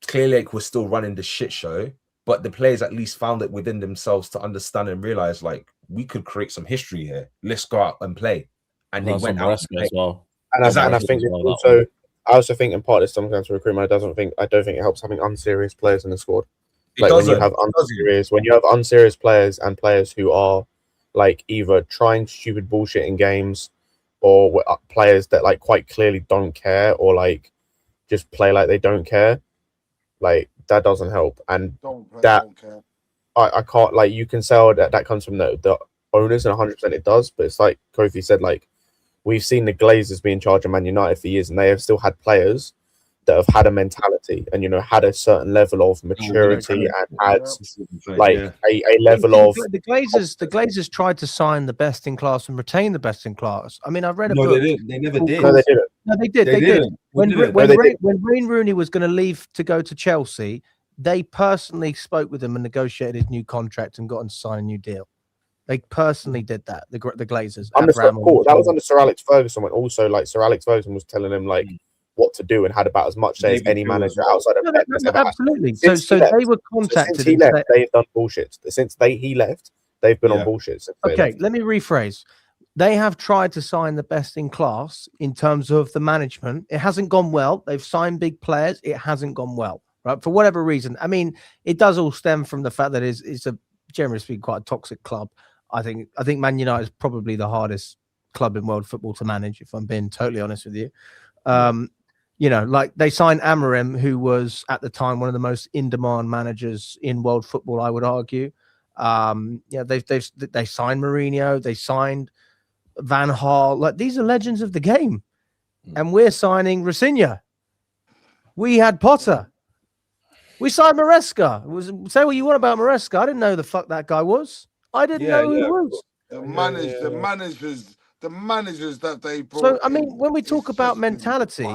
Clear Lake was still running the shit show, but the players at least found it within themselves to understand and realize, like, we could create some history here. Let's go out and play. And they went out as well. And I think also, I also think in part of this sometimes for recruitment, I don't think it helps having unserious players in the squad. Like when you have unserious players and players who are like either trying stupid bullshit in games, or players that like quite clearly don't care, or like just play like they don't care, like that doesn't help. And I can't, like, you can say that comes from the owners, and 100% it does, but it's like Kofi said, like, we've seen the Glazers be in charge of Man United for years, and they have still had players that have had a mentality and had a certain level of maturity and had a level of the Glazers tried to sign the best in class and retain the best in class. I mean, I've read a book. They never did. No, they didn't. No, they did. They did. When Wayne Rooney was going to leave to go to Chelsea, they personally spoke with him and negotiated his new contract and got him to sign a new deal. They personally did that. The Glazers. Cool. That was under Sir Alex Ferguson, when also like Sir Alex Ferguson was telling him like what to do and had about as much say as any manager outside of Pep. Absolutely. So they were contacted. Since he left, they've done bullshit. Since he left, they've been on bullshit. Okay, let me rephrase. They have tried to sign the best in class in terms of the management. It hasn't gone well. They've signed big players. It hasn't gone well, right? For whatever reason. I mean, it does all stem from the fact that it's a, generally speaking, quite a toxic club. I think Man United is probably the hardest club in world football to manage, if I'm being totally honest with you. Like they signed Amorim, who was at the time one of the most in-demand managers in world football, I would argue. They signed Mourinho, they signed Van Gaal. Like, these are legends of the game, and we're signing Rafinha. We had Potter. We signed Maresca. Say what you want about Maresca. I didn't know who the fuck that guy was. I didn't know who he was. The managers that they brought. So, I mean, when we talk about mentality,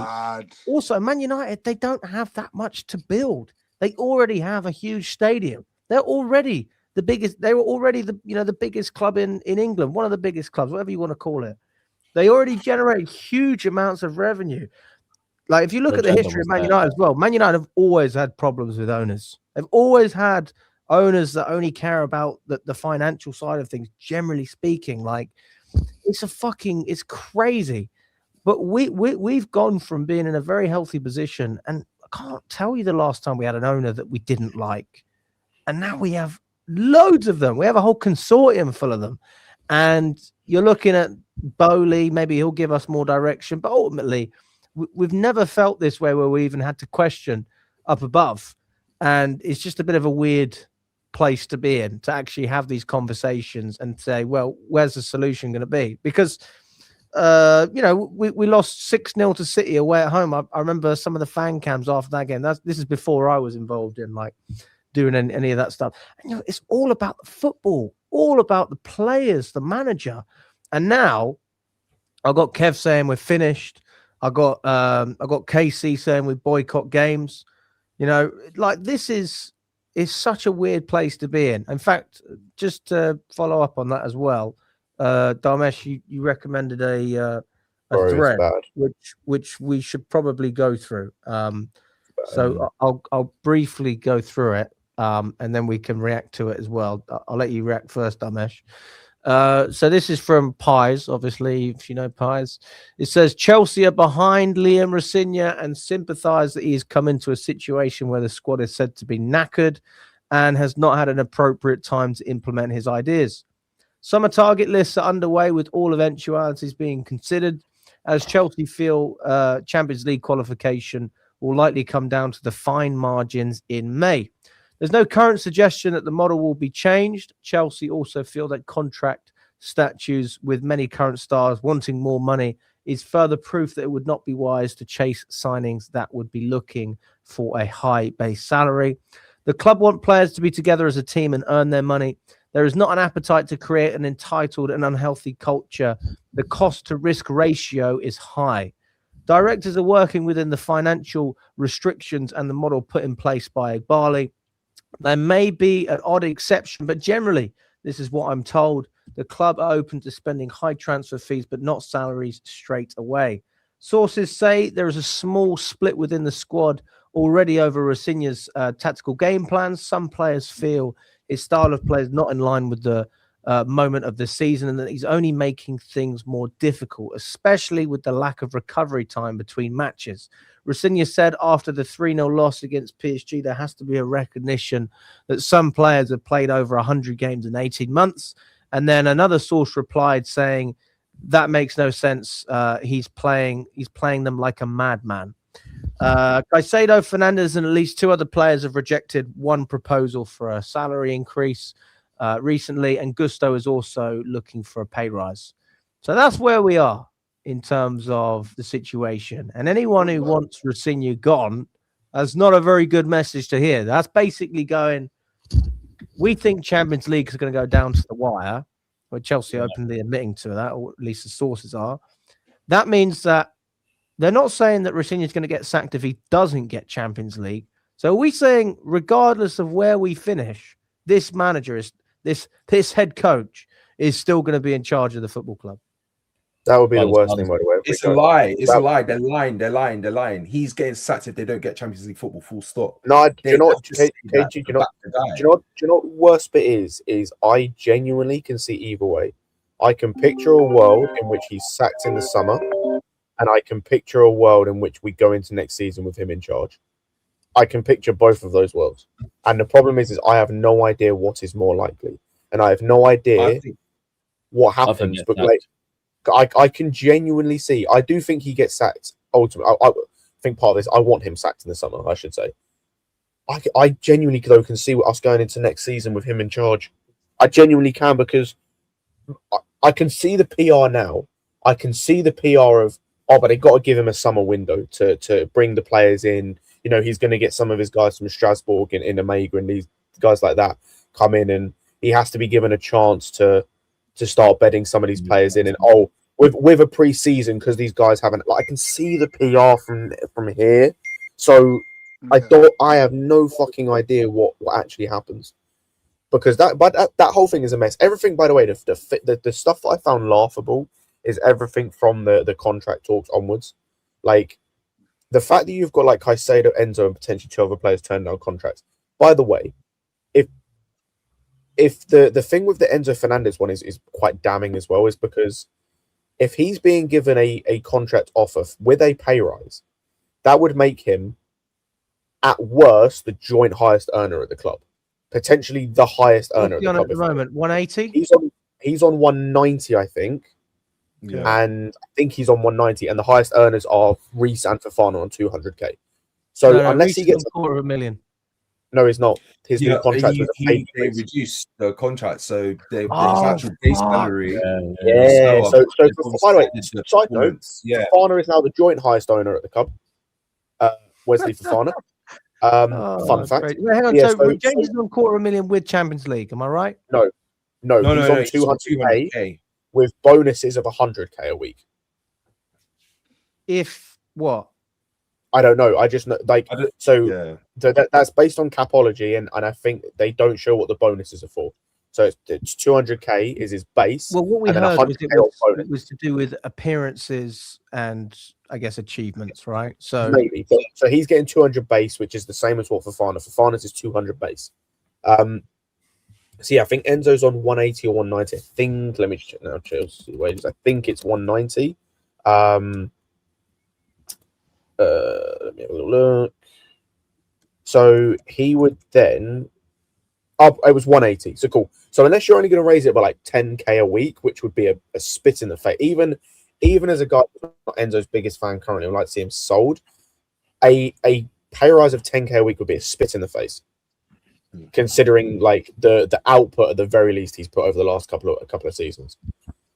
also Man United, they don't have that much to build. They already have a huge stadium. They're already the biggest. They were already the biggest club in England, one of the biggest clubs, whatever you want to call it. They already generate huge amounts of revenue. Like, if you look at the history of Man United as well, Man United have always had problems with owners. They've always had owners that only care about the financial side of things, generally speaking. Like, it's crazy. But we've gone from being in a very healthy position, and I can't tell you the last time we had an owner that we didn't like. And now we have loads of them. We have a whole consortium full of them. And you're looking at Bowley, maybe he'll give us more direction. But ultimately, we've never felt this way where we even had to question up above. And it's just a bit of a weird place to be in, to actually have these conversations and say, well, where's the solution going to be? Because, we lost 6-0 to City away at home. I remember some of the fan cams after that game. This is before I was involved in doing any of that stuff. And it's all about the football, all about the players, the manager. And now I got Kev saying we're finished. I got KC saying we boycott games. This is such a weird place to be in. In fact, just to follow up on that as well, Dharmesh, you recommended a thread which we should probably go through. So I'll briefly go through it, and then we can react to it as well. I'll let you react first, Dharmesh. So this is from Pies, obviously, if you know Pies. It says, Chelsea are behind Liam Rossigna and sympathise that he's come into a situation where the squad is said to be knackered and has not had an appropriate time to implement his ideas. Summer target lists are underway with all eventualities being considered, as Chelsea feel Champions League qualification will likely come down to the fine margins in May. There's no current suggestion that the model will be changed. Chelsea also feel that contract statutes with many current stars wanting more money is further proof that it would not be wise to chase signings that would be looking for a high base salary. The club want players to be together as a team and earn their money. There is not an appetite to create an entitled and unhealthy culture. The cost to risk ratio is high. Directors are working within the financial restrictions and the model put in place by Igbali. There may be an odd exception, but generally, this is what I'm told. The club are open to spending high transfer fees, but not salaries straight away. Sources say there is a small split within the squad already over Rossigna's tactical game plans. Some players feel his style of play is not in line with the moment of the season and that he's only making things more difficult, especially with the lack of recovery time between matches. Rossigna said after the 3-0 loss against PSG, there has to be a recognition that some players have played over 100 games in 18 months. And then another source replied saying, that makes no sense. He's playing them like a madman. Caicedo, Fernandez, and at least 2 other players have rejected one proposal for a salary increase recently, and Gusto is also looking for a pay rise. So that's where we are in terms of the situation. And anyone who wants Rossigna gone has not a very good message to hear. That's basically going, we think Champions League is going to go down to the wire, where Chelsea openly admitting to that, or at least the sources are. That means that they're not saying that Rossigna is going to get sacked if he doesn't get Champions League. So are we saying, regardless of where we finish, this manager is this head coach is still going to be in charge of the football club? That would be the worst thing, by the way. It's a lie. It's a lie. They're lying. He's getting sacked if they don't get Champions League football. Full stop. No, do you know what the worst bit is? I genuinely can see either way. I can picture a world in which he's sacked in the summer, and I can picture a world in which we go into next season with him in charge. I can picture both of those worlds. And the problem is I have no idea what is more likely. And I have no idea what happens. But I can genuinely see. I do think he gets sacked. Ultimately, I think part of this, I want him sacked in the summer, I should say. I genuinely, though, can see us going into next season with him in charge. I genuinely can, because I can see the PR now. I can see the PR of, but they got to give him a summer window to bring the players in. You know, he's going to get some of his guys from Strasbourg in Omega and these guys like that come in, and he has to be given a chance to start bedding some of these players in. And with a pre-season, because these guys haven't. I can see the PR from here, so I have no fucking idea what actually happens, because that whole thing is a mess. Everything, by the way, the stuff that I found laughable is everything from the contract talks onwards, like. The fact that you've got like Caicedo, Enzo, and potentially 2 other players turn down contracts. By the way, if the thing with the Enzo Fernandez one is quite damning as well, is because if he's being given a contract offer with a pay rise, that would make him, at worst, the joint highest earner at the club. potentially the highest earner What's he at on the at club. the moment? 180. He's on 190, I think. Yeah. And I think he's on 190, and the highest earners are Reece and Fofana on 200k. So no, unless Reece he is gets on $250,000. No, he's not. His new contract was a pay they reduced the contract, so his Oh, actual base fuck. salary. Yeah. So, So by the way, the side note, performance, yeah. Fofana is now the joint highest owner at the club. Wesley Fofana. Fun fact. Great. Wait, hang on. Yeah, so James is on $250,000 with Champions League. Am I right? No, he's on 200k with bonuses of 100k a week. If what? I don't know. I just know, like, so that's based on Capology, and I think they don't show what the bonuses are for. So it's 200k is his base. Well, what we and heard then was it was to do with appearances and I guess achievements, right? So maybe. So he's getting 200 base, which is the same as what Fofana. Fofana's is 200 base. So yeah, I think Enzo's on 180 or 190. I think. Let me check now. Chelsea wages. I think it's 190. Let me have a little look. So he would then it was 180. So cool. So unless you're only going to raise it by like 10k a week, which would be a spit in the face, even as a guy who's not Enzo's biggest fan currently, I'd like to see him sold. A pay rise of 10k a week would be a spit in the face, considering like the output at the very least he's put over the last couple of seasons.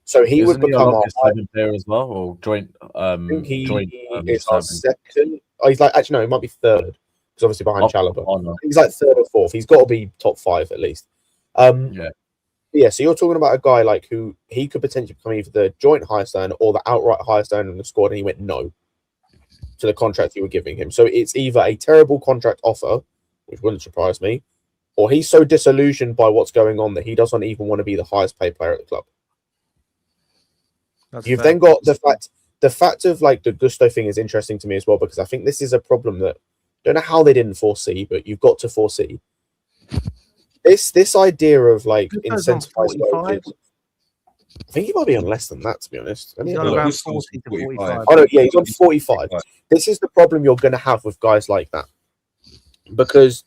So he would become our player as well, or joint. I think he is our second. Oh, he's like actually no, he might be third because obviously behind Chalobah. He's like third or fourth. He's got to be top 5 at least. Yeah. So you're talking about a guy like who he could potentially become either the joint highest earner or the outright highest earner in the squad, and he went no to the contract you were giving him. So it's either a terrible contract offer, which wouldn't surprise me, or he's so disillusioned by what's going on that he doesn't even want to be the highest paid player at the club. You've then got the fact of like the Gusto thing is interesting to me as well, because I think this is a problem that I don't know how they didn't foresee, but you've got to foresee this idea of like incentivized wages. I think he might be on less than that, to be honest. He's on around 40 to 45. Oh no, yeah, he's on 45. This is the problem you're going to have with guys like that, because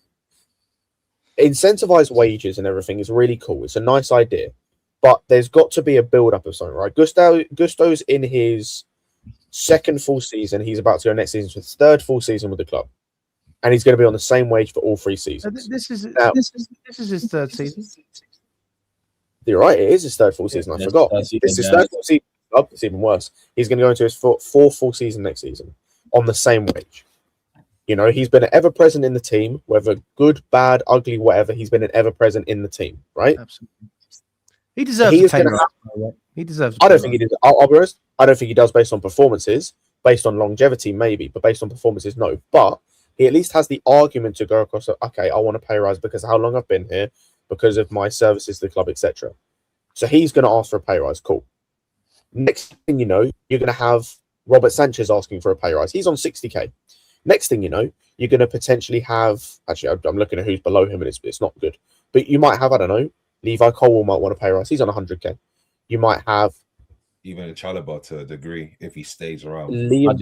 incentivized wages and everything is really cool. It's a nice idea. But there's got to be a build-up of something, right? Gusto's in his second full season. He's about to go next season to his third full season with the club. And he's going to be on the same wage for all 3 seasons. This is his third season. You're right. It is his third full season. I forgot. This is his third full season. Oh, it's even worse. He's going to go into his fourth full season next season on the same wage. You know, he's been an ever-present in the team, whether good, bad, ugly, whatever. He's been an ever-present in the team, right? Absolutely. He deserves a pay rise. He deserves. I don't think he did. I'll be honest. I don't think he does based on performances. Based on longevity, maybe, but based on performances, no. But he at least has the argument to go across. Okay, I want a pay rise because of how long I've been here, because of my services to the club, etc. So he's going to ask for a pay rise. Cool. Next thing you know, you're going to have Robert Sanchez asking for a pay rise. He's on 60k. Next thing you know, you're going to potentially have. Actually, I'm looking at who's below him, and it's not good. But you might have, I don't know, Levi Colwell might want a pay rise. He's on 100k. You might have even a Chalobah to a degree if he stays around. Liam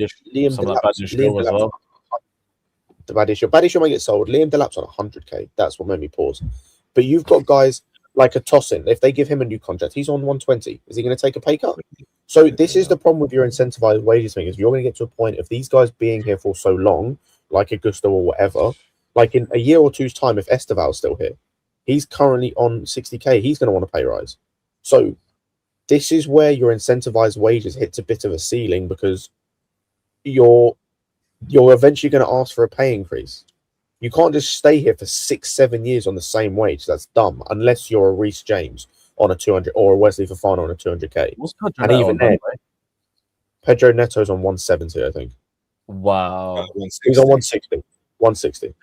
Badishah might get sold. Liam Delap's on 100k. That's what made me pause. But you've got guys like a Tossin. If they give him a new contract, he's on 120. Is he going to take a pay cut? So this is the problem with your incentivized wages thing. Is you're going to get to a point of these guys being here for so long, like a Gusto or whatever. Like in a year or two's time, if Esteval's still here. He's currently on 60k. He's going to want a pay rise. So this is where your incentivized wages hits a bit of a ceiling, because you're eventually going to ask for a pay increase. You can't just stay here for 6-7 years on the same wage. That's dumb. Unless you're a Reece James on a 200 or a Wesley Fofana on a 200k. And even then, Pedro Neto's on 170, I think. Wow. He's on 160. 160.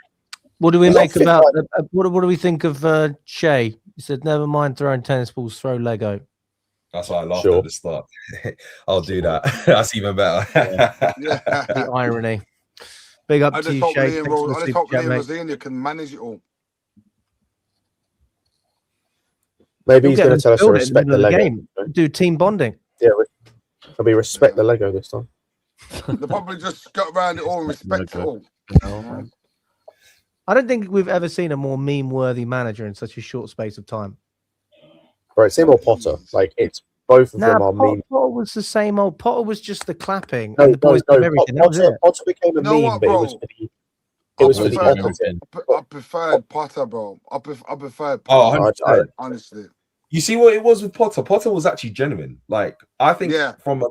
What do we make about what do we think of Shea? He said, "Never mind throwing tennis balls, throw Lego." That's why I laughed at the start. I'll do that. That's even better. The irony. Big up to you, Shea. I just hope Liam Rosenia can manage it all. Maybe he's going to tell us to respect the Lego. Game. Do team bonding. Yeah, maybe respect the Lego this time. They probably just got around it all and respect it all. I don't think we've ever seen a more meme-worthy manager in such a short space of time. Right, same old Potter. Like it's both of them are meme. Potter was the same old. Potter was just the clapping and the boys did everything. Potter became a meme, but it was for the. It was for the opposite. I preferred Potter, bro. I preferred Potter. Oh, 100%. Honestly. You see what it was with Potter? Potter was actually genuine. Like, I think from a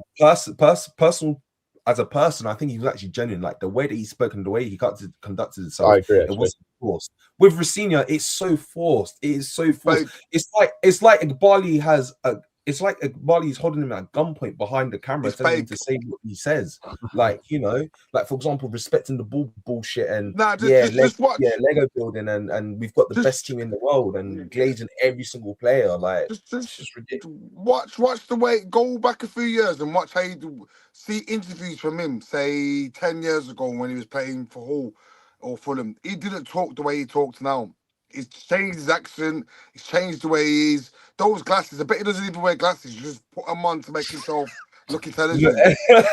personal, as a person, I think he was actually genuine. Like, the way that he spoke and the way he conducted himself, I agree, it wasn't forced. With Rafinha, it's so forced. It is so forced. It's like Iqbali has a. It's like Iqbali's holding him at gunpoint behind the camera, telling him to say what he says. Like, you know, like, for example, respecting the bullshit and Lego building and we've got the best team in the world and glazing every single player. Like, it's just ridiculous. Watch the way, go back a few years and watch how you see interviews from him, say 10 years ago when he was playing for Hull or Fulham. He didn't talk the way he talks now. He's changed his accent. He's changed the way he is. Those glasses, I bet he doesn't even wear glasses. You just put them on to make himself look intelligent.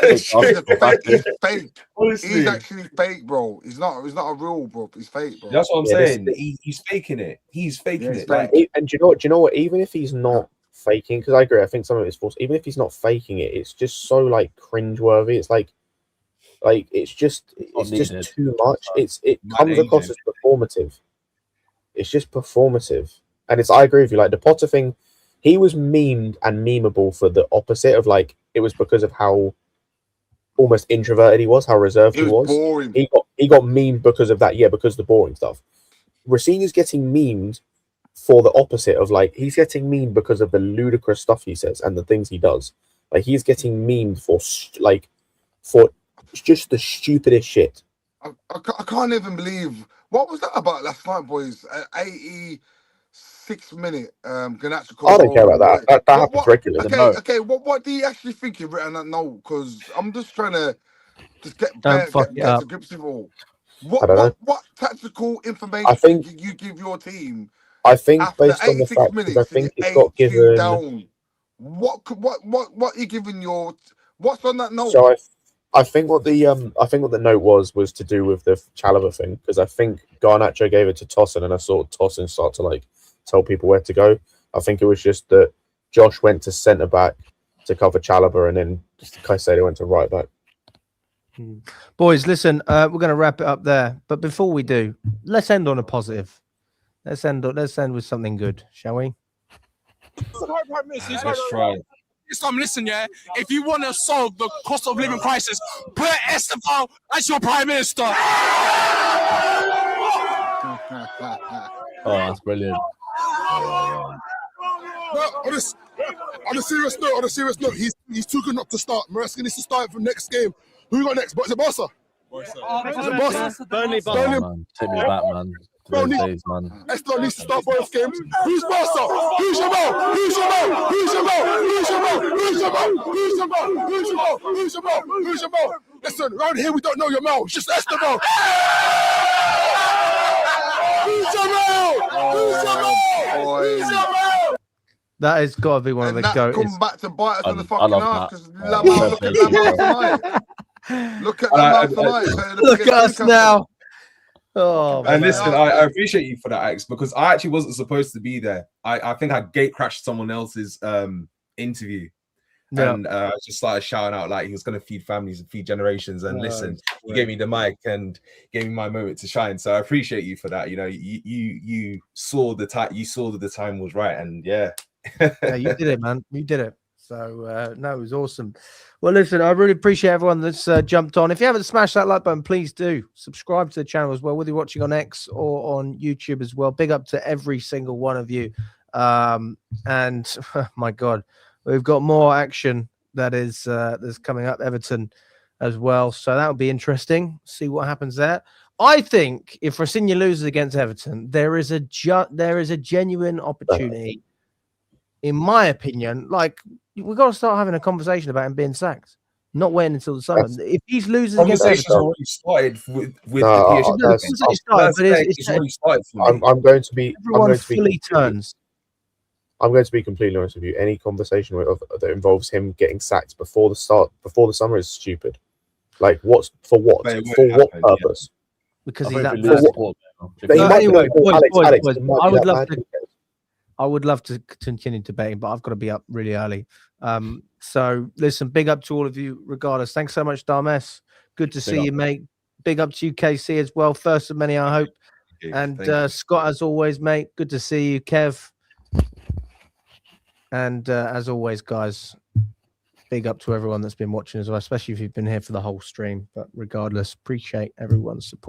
He's fake. Honestly. He's actually fake, bro. He's not a real, bro. He's fake, bro. That's what I'm saying. He's faking it. He's faking it. Like, and do you know what? Even if he's not faking, because I agree, I think some of it's false. Even if he's not faking it, it's just so like cringeworthy. It's like it's just too much. It comes across as performative. It's just performative. And I agree with you, like the Potter thing, he was memed and memeable for the opposite of like, it was because of how almost introverted he was, how reserved he was. Boring. He got memed because of that, because of the boring stuff. Rafinha's getting memed for the opposite of like, he's getting memed because of the ludicrous stuff he says and the things he does. Like he's getting memed for just the stupidest shit. I can't even believe, what was that about last night, boys? 86 minute Garnacho. I don't care about that. That happens regularly. Okay. What do you actually think you've written that note? Because I'm just trying to get to grips with all. What tactical information did you give your team? I think based on the fact that I think it's got given down. What are you giving your? What's on that note? So I think what the note was to do with the Chalobah thing, because I think Garnacho gave it to Tosin and I saw Tosin start to like tell people where to go. I think it was just that Josh went to centre back to cover Chalobah and then Caicedo went to right back. Boys, listen, we're going to wrap it up there, but before we do, let's end on a positive. Let's end with something good, shall we? Let's try. Listen, if you want to solve the cost of living crisis, put Esteban as your prime minister. Oh, that's brilliant. No, on a serious note, he's too good not to start. Maresca needs to start from next game. Who we got next? Is it Barca? Burnley. Take me back, man. Esteban needs to start both games. Who's Barca? Who's your ball? Who's your ball? Who's your ball? Who's your ball? Who's your ball? Who's your ball? Who's your ball? Who's your ball? Who's your ball? Listen, around here we don't know your mouth. It's just Esteban. Who's your ball? Who's your ball? Who's your ball? That has got to be one of the goats. Come back to bite us in the fucking ass because look at Lamar tonight. Look at Lamar tonight. Look at us now. Oh, and listen, I appreciate you for that, Alex, because I actually wasn't supposed to be there. I think I gate crashed someone else's interview. Yeah. And just started shouting out like he was going to feed families and feed generations. And listen, he gave me the mic and gave me my moment to shine. So I appreciate you for that. You know, you saw the time. You saw that the time was right, and yeah, you did it, man. You did it. So no, it was awesome. Well, listen, I really appreciate everyone that's jumped on. If you haven't smashed that like button, please do subscribe to the channel as well, whether you're watching on X or on YouTube as well. Big up to every single one of you. And oh my God, we've got more action that's coming up, Everton as well. So that would be interesting. See what happens there. I think if Rafinha loses against Everton, there is a genuine opportunity, in my opinion. Like, we've got to start having a conversation about him being sacked, not waiting until the summer. If he's losing against Everton, already started with the PSG. I'm going to be. Everyone fully turns. I'm going to be completely honest with you. Any conversation that involves him getting sacked before the summer is stupid. Like, for what purpose? Because he's that bad. But he might be anyway, that boys, Alex, boys, he might I be would that love bad. to. I would love to continue debating, but I've got to be up really early. So listen, big up to all of you regardless. Thanks so much, Darmes. Good to see you, mate. Big up to you, KC, as well. First of many, I hope. And Scott, as always, mate. Good to see you, Kev. And as always, guys, big up to everyone that's been watching as well, especially if you've been here for the whole stream. But regardless, appreciate everyone's support.